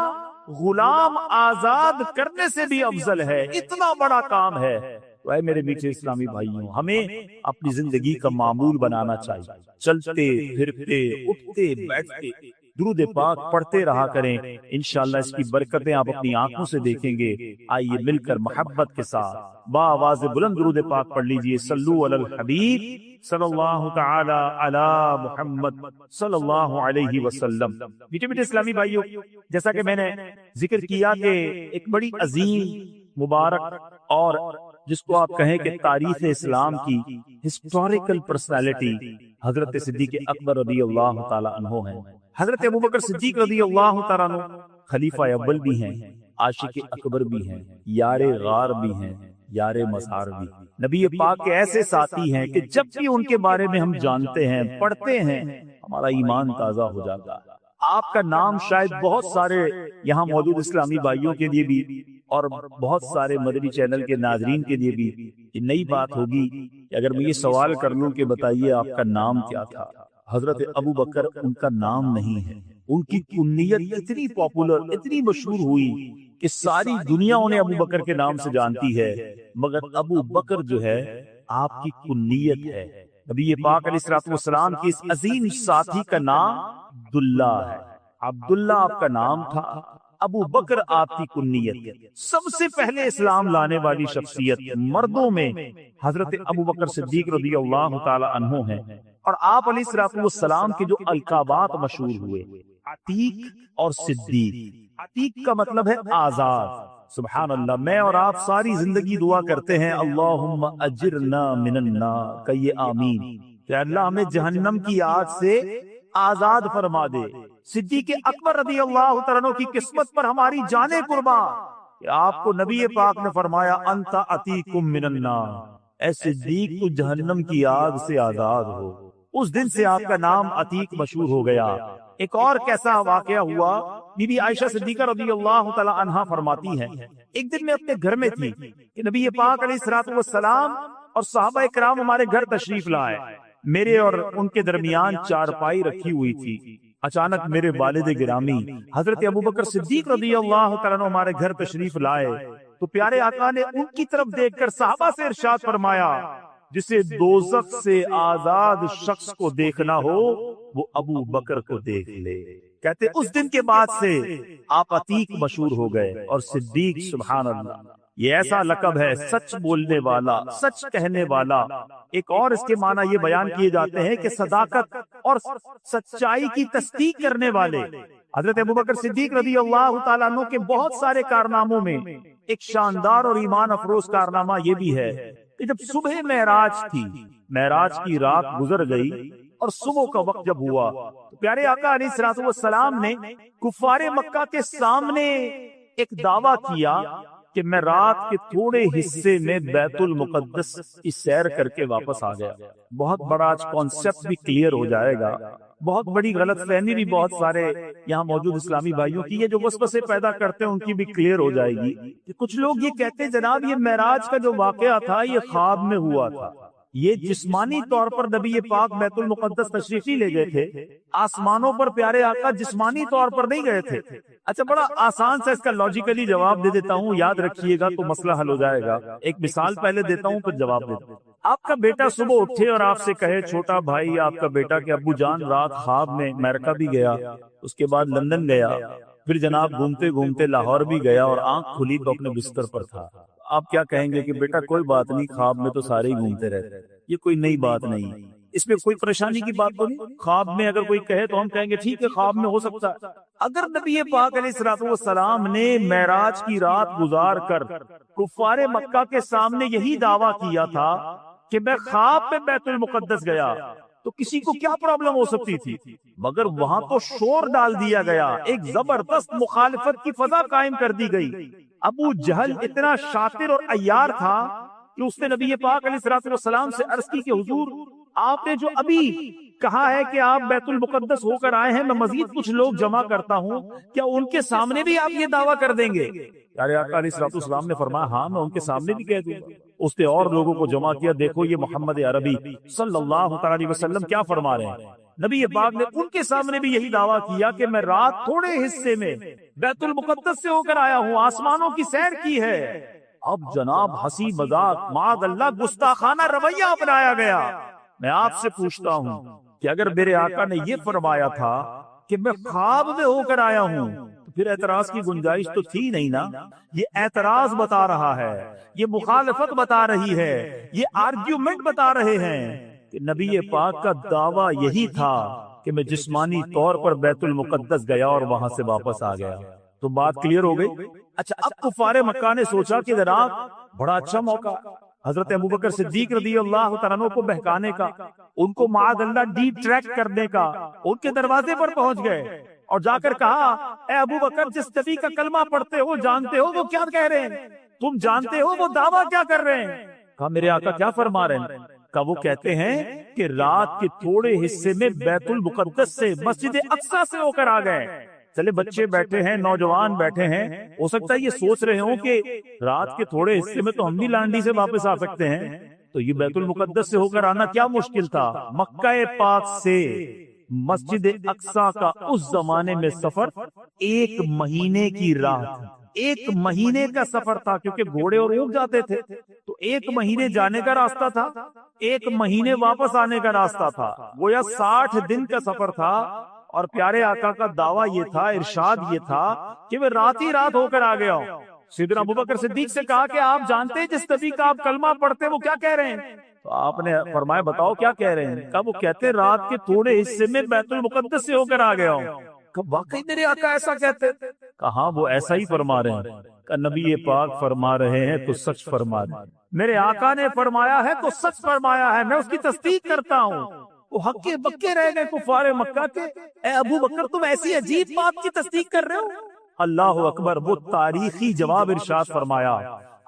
غلام آزاد کرنے سے بھی افضل ہے، اتنا بڑا کام ہے. تو اے میرے میٹھے اسلامی بھائیوں، ہمیں اپنی زندگی کا معمول بنانا چاہیے. چلتے پھرتے اٹھتے بیٹھتے درود پاک پڑھتے رہا کریں. انشاءاللہ اس کی برکتیں آپ اپنی آنکھوں سے دیکھیں گے. آئیے مل کر محبت کے ساتھ با آواز بلند درود پاک پڑھ لیجئے. صلو علی الحبیب صلی اللہ تعالی علی محمد صلی اللہ علیہ وسلم. میٹھے میٹھے اسلامی بھائیوں، جیسا کہ میں نے ذکر کیا کہ ایک بڑی عظیم مبارک اور جس کو آپ کہیں کہ تاریخ اسلام کی ہسٹوریکل پرسنالٹی حضرت صدیق اکبر رضی اللہ تعالی عنہ ہیں. حضرت ابوبکر صدیق رضی اللہ تعالیٰ عنہ خلیفہ اول بھی ہیں، عاشق اکبر بھی ہیں، یار غار بھی ہیں، یار مزار بھی. نبی پاک کے ایسے ساتھی ہیں کہ جب بھی ان کے بارے میں ہم جانتے ہیں، پڑھتے ہیں، ہمارا ایمان تازہ ہو جاتا ہے. آپ کا نام شاید بہت سارے یہاں موجود اسلامی بھائیوں کے لیے بھی اور بہت سارے مدنی چینل کے ناظرین کے لیے بھی یہ نئی بات ہوگی کہ اگر میں یہ سوال کر لوں کہ بتائیے آپ کا نام کیا تھا. حضرت ابو بکر ان کا نام نہیں ہے. ان کی کنیت اتنی پاپولر، اتنی مشہور ہوئی کہ ساری دنیا انہیں ابو بکر کے نام سے جانتی ہے، مگر ابو بکر جو ہے آپ کی کنیت ہے. نبی پاک علیہ الصلوۃ والسلام کی اس عظیم ساتھی کا نام عبداللہ ہے. عبداللہ آپ کا نام تھا، ابو بکر آپ کی کنیت. سب سے پہلے اسلام لانے والی شخصیت مردوں میں حضرت ابو بکر صدیق رضی اللہ تعالی عنہ ہیں. اور آپ علیہ الصلوۃ والسلام کے جو القابات مشہور ہوئے، عتیق اور صدیق. عتیق کا مطلب ہے آزاد. سبحان اللہ. میں اور آپ ساری زندگی دعا کرتے ہیں اللہم اجرنا من النار، کہیے آمین، کہ اللہ ہمیں جہنم کی آگ سے آزاد فرما دے. صدیق اکبر رضی اللہ تعالیٰ کی قسمت پر ہماری جانیں قربان کہ آپ کو نبی پاک نے فرمایا انت عتیق من النار، اے صدیق تو جہنم کی آگ سے آزاد ہو. اس دن سے آپ کا نام عتیق مشہور ہو گیا. ایک اور کیسا واقعہ ہوا، بی بی عائشہ صدیقہ رضی اللہ تعالی عنہا فرماتی ہیں ایک دن میں اپنے گھر میں تھی کہ نبی پاک علیہ الصلوۃ والسلام اور صحابہ کرام ہمارے گھر تشریف لائے. میرے اور ان کے درمیان چارپائی رکھی ہوئی تھی. اچانک میرے والد گرامی حضرت ابوبکر صدیق رضی اللہ تعالیٰ عنہ ہمارے گھر تشریف لائے تو پیارے آقا نے ان کی طرف دیکھ کر صحابہ سے ارشاد فرمایا جسے دوزخ سے آزاد شخص کو دیکھنا ہو وہ ابو بکر کو دیکھ لے. کہتے اس دن کے بعد سے آپ عتیق مشہور ہو گئے اور صدیق. سبحان اللہ. یہ ایسا لقب ہے سچ بولنے والا، سچ کہنے والا. ایک اور اس کے معنی یہ بیان کیے جاتے ہیں کہ صداقت اور سچائی کی تصدیق کرنے والے. حضرت ابوبکر صدیق رضی اللہ تعالیٰ عنہ کے بہت سارے کارناموں میں ایک شاندار اور ایمان افروز کارنامہ یہ بھی ہے کہ جب صبح معراج تھی، معراج کی رات گزر گئی اور صبح کا وقت جب ہوا تو پیارے آقا علیہ الصلوۃ والسلام نے کفار مکہ کے سامنے ایک دعویٰ کیا کہ میں رات کے تھوڑے حصے میں بیت المقدس کی سیر کر کے واپس آ گیا. بہت بڑا آج کانسیپٹ بھی کلیئر ہو جائے گا. بہت بڑی غلط فہمی بھی بہت سارے یہاں موجود اسلامی بھائیوں کی یہ جو وسوسے پیدا کرتے ہیں ان کی بھی کلیئر ہو جائے گی. کچھ لوگ یہ کہتے ہیں جناب یہ معراج کا جو واقعہ تھا یہ خواب میں ہوا تھا. یہ جسمانی طور پر نبی پاک بیت المقدس تشریف لے گئے تھے، آسمانوں پر پیارے آقا جسمانی طور پر نہیں گئے تھے. اچھا بڑا آسان سے اس کا لاجیکلی جواب دے دیتا ہوں، یاد رکھیے گا تو مسئلہ حل ہو جائے گا. ایک مثال پہلے دیتا ہوں پھر جواب دیتا ہوں. آپ کا بیٹا صبح اٹھے اور آپ سے کہے چھوٹا بھائی آپ کا بیٹا کہ ابو جان رات خواب میں امریکہ بھی گیا، اس کے بعد لندن گیا، پھر جناب گھومتے گھومتے لاہور بھی گیا اور آنکھ کھلی تو اپنے بستر پر تھا. آپ کیا کہیں گے کہ بیٹا کوئی بات نہیں، خواب میں تو سارے ہی گھومتے رہتے، یہ کوئی نئی بات نہیں، اس میں کوئی پریشانی کی بات تو نہیں. خواب میں اگر کوئی کہے تو ہم کہیں گے ٹھیک ہے خواب میں ہو سکتا ہے. اگر نبی پاک علیہ الصلوۃ والسلام نے معراج کی رات گزار کر کفار مکہ کے سامنے یہی دعویٰ کیا تھا کہ میں خواب میں بیت المقدس گیا تو کسی کو کیا پرابلم ہو سکتی تھی، مگر وہاں تو شور ڈال دیا گیا، ایک زبردست مخالفت کی فضا قائم کر دی گئی. ابو جہل اتنا شاطر اور عیار تھا کہ اس نے نبی پاک علیہ الصلوۃ والسلام سے عرض کی کہ حضور آپ نے جو ابھی کہا ہے کہ آپ بیت المقدس ہو کر آئے ہیں، میں مزید کچھ لوگ جمع کرتا ہوں، کیا ان کے سامنے بھی آپ یہ دعویٰ کر دیں گے؟ پیارے آقا علیہ الصلوۃ والسلام نے فرمایا ہاں میں ان کے سامنے بھی کہہ دوں گا۔ اس نے اور لوگوں کو جمع کیا۔ دیکھو یہ محمد عربی صلی اللہ تعالی علیہ وسلم کیا فرما رہے ہیں، نبی پاک نے ان کے سامنے بھی یہی دعویٰ کیا کہ میں رات تھوڑے حصے میں بیت المقدس سے ہو کر آیا ہوں، آسمانوں کی سیر کی ہے۔ اب جناب ہنسی مذاق معاذ اللہ گستاخانہ رویہ اپنایا گیا۔ میں آپ سے پوچھتا ہوں کہ اگر میرے آقا نے یہ فرمایا تھا کہ میں خواب میں ہو کر آیا ہوں تو پھر اعتراض کی گنجائش تو تھی نہیں نا۔ یہ اعتراض بتا رہا ہے، یہ مخالفت بتا رہی ہے، یہ آرگیومنٹ بتا رہے ہیں کہ نبی پاک کا دعویٰ یہی تھا کہ میں جسمانی طور پر بیت المقدس گیا اور وہاں سے واپس آ گیا۔ تو بات کلیئر ہو گئی۔ اچھا اب کفار مکہ نے سوچا کہ جناب بڑا اچھا موقع حضرت ابوبکر صدیق رضی اللہ تعالیٰ عنہ کو بہکانے کا، ان کو معاذ اللہ ڈی ٹریک کرنے کا۔ ان کے دروازے پر پہنچ گئے اور جا کر کہا اے ابوبکر جس نبی کا کلمہ پڑھتے ہو جانتے ہو وہ کیا کہہ رہے ہیں، تم جانتے ہو وہ دعویٰ کیا کر رہے ہیں؟ کہا میرے آقا کیا فرما رہے ہیں؟ کہا وہ کہتے ہیں کہ رات کے تھوڑے حصے میں بیت المقدس سے مسجد اقصی سے ہو کر آ گئے۔ چلے بچے بیٹھے ہیں، نوجوان بیٹھے ہیں، ہو سکتا ہے یہ سوچ رہے ہوں کہ رات کے تھوڑے حصے میں تو ہم بھی لانڈی سے واپس آ سکتے ہیں، تو یہ بیت المقدس سے ہو کر آنا کیا مشکل تھا؟ مکہ پاک سے مسجد اقصی کا اس زمانے میں سفر 1 مہینے کی راہ تھی۔ 1 مہینے کا سفر تھا، کیونکہ گھوڑے اور اونٹ جاتے تھے تو 1 مہینے جانے کا راستہ تھا، 1 مہینے واپس آنے کا راستہ تھا، گویا 60 دن کا سفر تھا۔ اور پیارے آقا کا دعویٰ یہ تھا، ارشاد یہ تھا کہ میں رات ہی رات ہو کر آ گیا ہوں۔ سیدنا ابوبکر صدیق سے کہا کہ آپ جانتے ہیں جس نبی کا آپ کلمہ پڑھتے وہ کیا کہہ رہے ہیں؟ تو آپ نے فرمایا بتاؤ کیا کہہ رہے ہیں؟ کہا وہ کہتے رات کے تھوڑے حصے میں بیت المقدس سے ہو کر آ گیا ہوں۔ کہا واقعی میرے آقا ایسا کہتے؟ کہا ہاں وہ ایسا ہی فرما رہے ہیں۔ کہا نبی پاک فرما رہے ہیں تو سچ فرما رہے ہیں، میرے آقا نے فرمایا ہے تو سچ فرمایا ہے، میں اس کی تصدیق کرتا ہوں۔ وہ ہکے بکے رہ گئے کفار مکہ کے، اے ابو بکر تم ایسی عجیب بات کی تصدیق کر رہے ہو؟ اللہ اکبر، وہ تاریخی جواب ارشاد فرمایا۔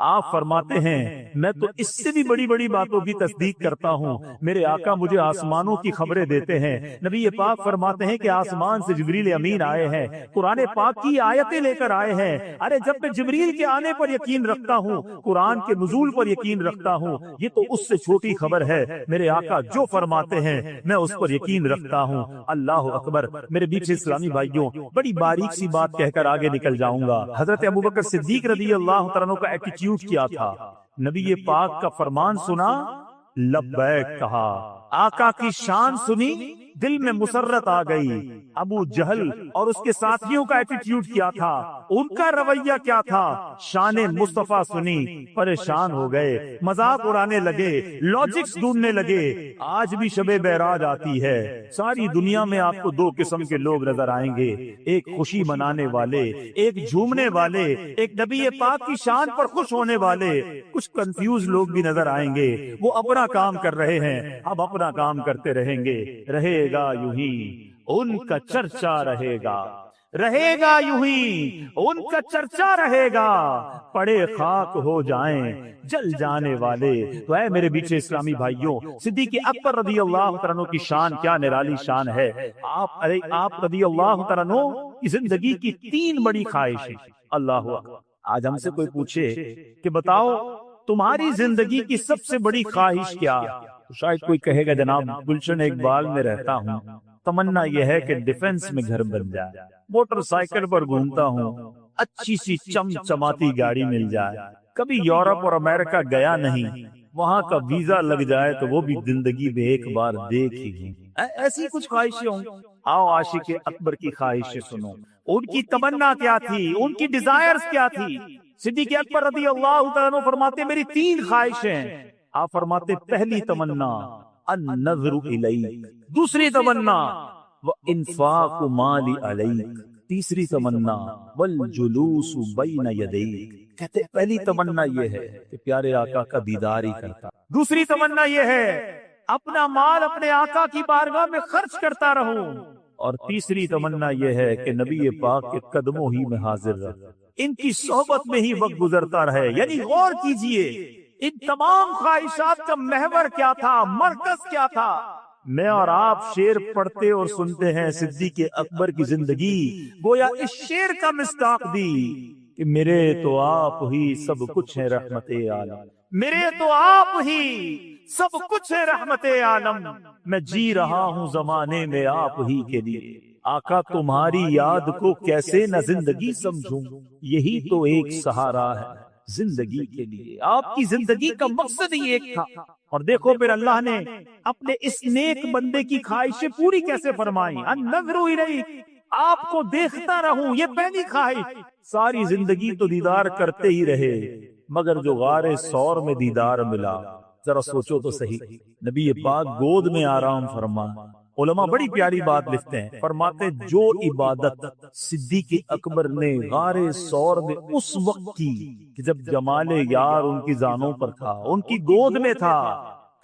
آپ فرماتے ہیں میں تو اس سے بھی بڑی بڑی باتوں کی تصدیق کرتا ہوں، میرے آقا مجھے آسمانوں کی خبریں دیتے ہیں۔ نبی پاک فرماتے ہیں کہ آسمان سے جبریل امین آئے ہیں، قرآن پاک کی آیتیں لے کر آئے ہیں۔ ارے جب میں جبریل کے آنے پر یقین رکھتا ہوں، قرآن کے نزول پر یقین رکھتا ہوں، یہ تو اس سے چھوٹی خبر ہے۔ میرے آقا جو فرماتے ہیں میں اس پر یقین رکھتا ہوں۔ اللہ اکبر، میرے بیچ اسلامی بھائیوں بڑی باریک سی بات کہہ کر آگے نکل جاؤں گا۔ حضرت ابوبکر صدیق رضی اللہ تعالیٰ عنہ کا ایٹیٹیوڈ کیا تھا؟ نبی پاک کا فرمان سنا، لبیک کہا، آقا کی شان سنی، دل میں مسرت آ گئی۔ ابو جہل اور اس کے ساتھیوں کا ایٹیٹیوڈ کیا تھا، ان کا رویہ کیا تھا؟ شان مصطفیٰ سنی، پریشان ہو گئے، مذاق اڑانے لگے، لاجکس ڈھونڈنے لگے۔ آج بھی شب بیراج آتی ہے، ساری دنیا میں آپ کو 2 قسم کے لوگ نظر آئیں گے، ایک خوشی منانے والے، ایک جھومنے والے، ایک نبی پاک کی شان پر خوش ہونے والے۔ کچھ کنفیوز لوگ بھی نظر آئیں گے، وہ اپنا کام کر رہے ہیں، اب اپنا کام کرتے رہیں گے۔ رہے گا یوں ہی ان کا چرچا رہے گا، رہے گا یوں ہی ان کا چرچا رہے گا، پڑے خاک ہو جائیں جل جانے والے۔ تو اے میرے بیچ اسلامی بھائیوں، صدیق اکبر رضی اللہ تعالیٰ عنہ کی شان کیا نرالی شان ہے۔ آپ رضی اللہ تعالیٰ عنہ کی زندگی کی 3 بڑی خواہشیں۔ اللہ اکبر، آج ہم سے کوئی پوچھے کہ بتاؤ تمہاری زندگی کی سب سے بڑی خواہش کیا؟ شاید کوئی کہے گا جناب گلشن اقبال میں رہتا ہوں، تمنا یہ ہے کہ ڈیفنس میں گھر بن جائے، موٹر سائیکل پر گھومتا ہوں، اچھی سی چمچماتی گاڑی مل جائے، کبھی یورپ اور امریکہ گیا نہیں، وہاں کا ویزا لگ جائے تو وہ بھی زندگی میں ایک بار دیکھ ہی لوں۔ ایسی کچھ خواہشیں ہوں۔ آؤ عاشق اکبر کی خواہشیں سنو، ان کی تمنا کیا تھی، ان کی ڈیزائرز کیا تھی۔ صدیق اکبر رضی اللہ تعالیٰ عنہ فرماتے میری 3 خواہشیں۔ آپ فرماتے پہلی تمنا النظر الیک، دوسری تمنا وانفاق مالی علیک، تیسری تمنا والجلوس بین یدیک۔ کہتے پہلی تمنا یہ ہے کہ پیارے آقا کا دیدار ہی کرتا، دوسری تمنا یہ ہے اپنا مال اپنے آقا کی بارگاہ میں خرچ کرتا رہوں، اور تیسری تمنا یہ ہے کہ نبی پاک کے قدموں ہی میں حاضر رہوں، ان کی صحبت میں ہی وقت گزرتا رہے۔ یعنی غور کیجئے ان تمام خواہشات کا محور کیا تھا، مرکز کیا تھا؟ میں اور آپ شعر پڑھتے اور سنتے ہیں صدیق اکبر کی زندگی گویا اس شعر کا مصداق دی کہ میرے تو آپ ہی سب کچھ ہے رحمت عالم، میرے تو آپ ہی سب کچھ ہے رحمت عالم، میں جی رہا ہوں زمانے میں آپ ہی کے لیے، آقا تمہاری یاد کو کیسے نہ زندگی سمجھوں، یہی تو ایک سہارا ہے زندگی کے لیے۔ آپ کی زندگی کا مقصد ہی ایک تھا، اور دیکھو پھر اللہ نے اپنے اس نیک بندے کی خواہشیں پوری کیسے فرمائی۔ النظر الیک، آپ کو دیکھتا رہوں، یہ پہلی خواہش۔ ساری زندگی تو دیدار کرتے ہی رہے، مگر جو غار سور میں دیدار ملا، ذرا سوچو تو صحیح، نبی پاک گود میں آرام فرما۔ علماء بڑی پیاری بات لکھتے ہیں، فرماتے جو عبادت صدیق اکبر نے غار سور میں اس وقت کی کہ جب جمال یار ان کی زانوں پر تھا، ان کی گود میں تھا،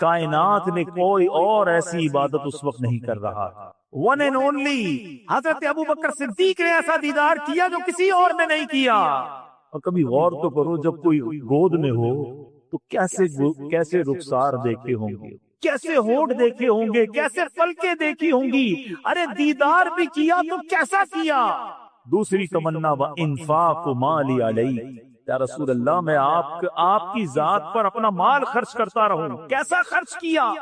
کائنات میں کوئی اور ایسی عبادت اس وقت نہیں کر رہا تھا۔ ون اینڈ اونلی حضرت ابوبکر صدیق نے ایسا دیدار کیا جو کسی اور نے نہیں کیا۔ اور کبھی غور تو کرو، جب کوئی گود میں ہو تو کیسے رخسار دیکھے ہوں گے، کیسے ہونٹ دیکھے ہوں گے، کیسے پلکیں دیکھی ہوں گی، ارے دیدار بھی کیا تو کیسا کیا۔ دوسری تمنا وانفاق مالی علیہ، یا رسول اللہ میں آپ کی ذات پر اپنا مال خرچ کرتا رہوں۔ کیسا خرچ کیا؟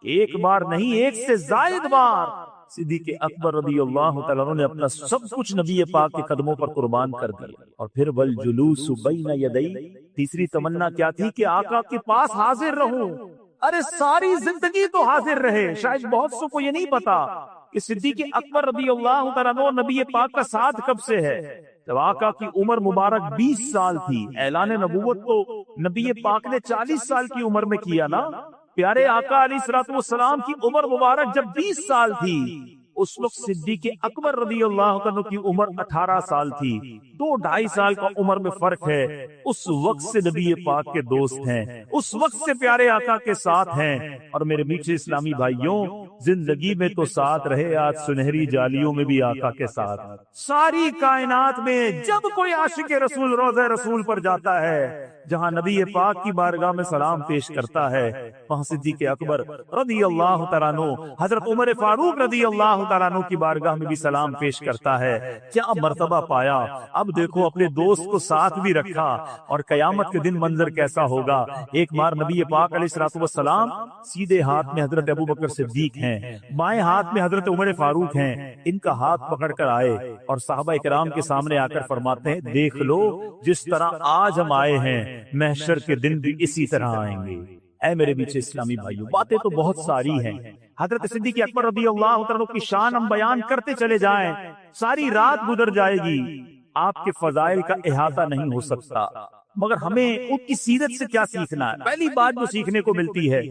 ایک بار نہیں، ایک سے زائد بار صدیق اکبر رضی اللہ تعالیٰ عنہ نے اپنا سب کچھ نبی پاک کے قدموں پر قربان کر دیا۔ اور پھر والجلوس بین یدی، تیسری تمنا کیا تھی کہ آقا کے پاس حاضر رہوں۔ ارے ساری زندگی تو حاضر رہے۔ شاید بہت سو کو یہ نہیں پتا کہ صدیق اکبر رضی اللہ تعالیٰ عنہ نبی پاک کا ساتھ کب سے ہے۔ جب آقا کی عمر مبارک 20 سال تھی، اعلان نبوت تو نبی پاک نے 40 سال کی عمر میں کیا نا۔ پیارے آقا علیہ الصلوۃ والسلام کی عمر مبارک جب 20 سال تھی، اس وقت صدیق اکبر رضی اللہ عنہ کی عمر 18 سال تھی، 2-2.5 سال کا عمر میں فرق ہے۔ اس وقت سے نبی پاک کے دوست ہیں، اس وقت سے پیارے آقا کے ساتھ ہیں۔ اور میرے میٹھے اسلامی بھائیوں، زندگی میں تو ساتھ رہے، آج سنہری جالیوں میں بھی آقا کے ساتھ۔ ساری کائنات میں جب کوئی عاشق رسول روضہ رسول پر جاتا ہے، جہاں نبی پاک کی بارگاہ میں سلام پیش کرتا ہے، وہاں صدیق اکبر رضی اللہ تعالیٰ عنہ حضرت عمر فاروق رضی اللہ تعالیٰ عنہ کی بارگاہ میں بھی سلام پیش کرتا ہے۔ کیا مرتبہ پایا! اب دیکھو اپنے دوست کو ساتھ بھی رکھا، اور قیامت کے دن منظر کیسا ہوگا۔ ایک بار نبی پاک علیہ الصلوۃ والسلام سیدھے ہاتھ میں حضرت ابوبکر صدیق ہیں، بائیں ہاتھ میں حضرت عمر فاروق ہیں، ان کا ہاتھ پکڑ کر آئے اور صحابہ کرام کے سامنے آ کر فرماتے ہیں، دیکھ لو جس طرح آج ہم آئے ہیں، محشر کے دن بھی اسی طرح آئیں گے۔ اے میرے بیچے اسلامی بھائیوں، باتیں تو بہت ساری ہیں، حضرت صدیق اکبر رضی اللہ عنہ کی شان ہم بیان کرتے چلے جائیں، ساری رات گزر جائے گی، آپ کے فضائل کا احاطہ نہیں ہو سکتا۔ مگر ہمیں ان کی سیرت سے کیا سیکھنا ہے؟ پہلی بات جو سیکھنے کو ملتی ہے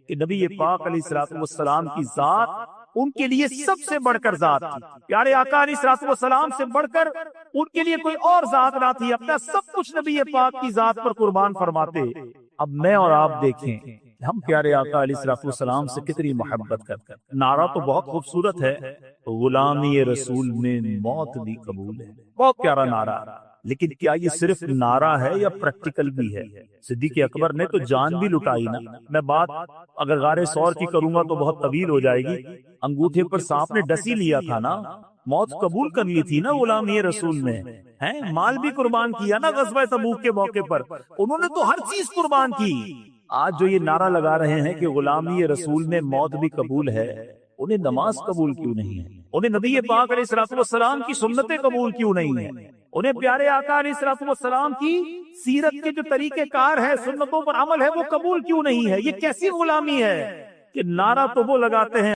کہ نبی پاک علیہ الصلوۃ والسلام کی ذات ان کے لیے سب سے بڑھ کر ذات تھی۔ پیارے آقا علیہ الصلوۃ والسلام سے بڑھ کر ان کے لیے کوئی اور ذات نہ تھی، اپنا سب کچھ نبی پاک کی ذات پر قربان فرماتے۔ اب میں اور آپ دیکھیں ہم پیارے آقا علیہ الصلوۃ والسلام سے کتنی محبت کرتے ہیں۔ نعرہ تو بہت خوبصورت ہے، غلامی رسول میں موت بھی قبول ہے، بہت پیارا نعرہ، لیکن کیا یہ صرف نعرہ ہے یا پریکٹیکل بھی ہے؟ صدیق اکبر نے تو جان بھی لٹائی نا۔ میں بات اگر غار سور کی کروں گا تو بہت طویل ہو جائے گی۔ انگوٹھے پر سانپ نے ڈسی لیا تھا نا، موت قبول کر لی تھی نا غلامی رسول میں، ہیں مال بھی قربان کیا نا غزوہ تبوک کے موقع پر، انہوں نے تو ہر چیز قربان کی۔ آج جو یہ نعرہ لگا رہے ہیں کہ غلامی رسول میں موت بھی قبول ہے، انہیں نماز قبول کیوں نہیں ہے؟ انہیں نبی پاک علیہ الصلوۃ والسلام کی سنتیں قبول کیوں نہیں ہے؟ انہیں پیارے آقا علیہ الصلوۃ والسلام کی سیرت کے جو طریقہ کار ہے، سنتوں پر عمل ہے، وہ قبول کیوں نہیں ہے؟ یہ کیسی غلامی ہے کہ نعرہ تو وہ لگاتے ہیں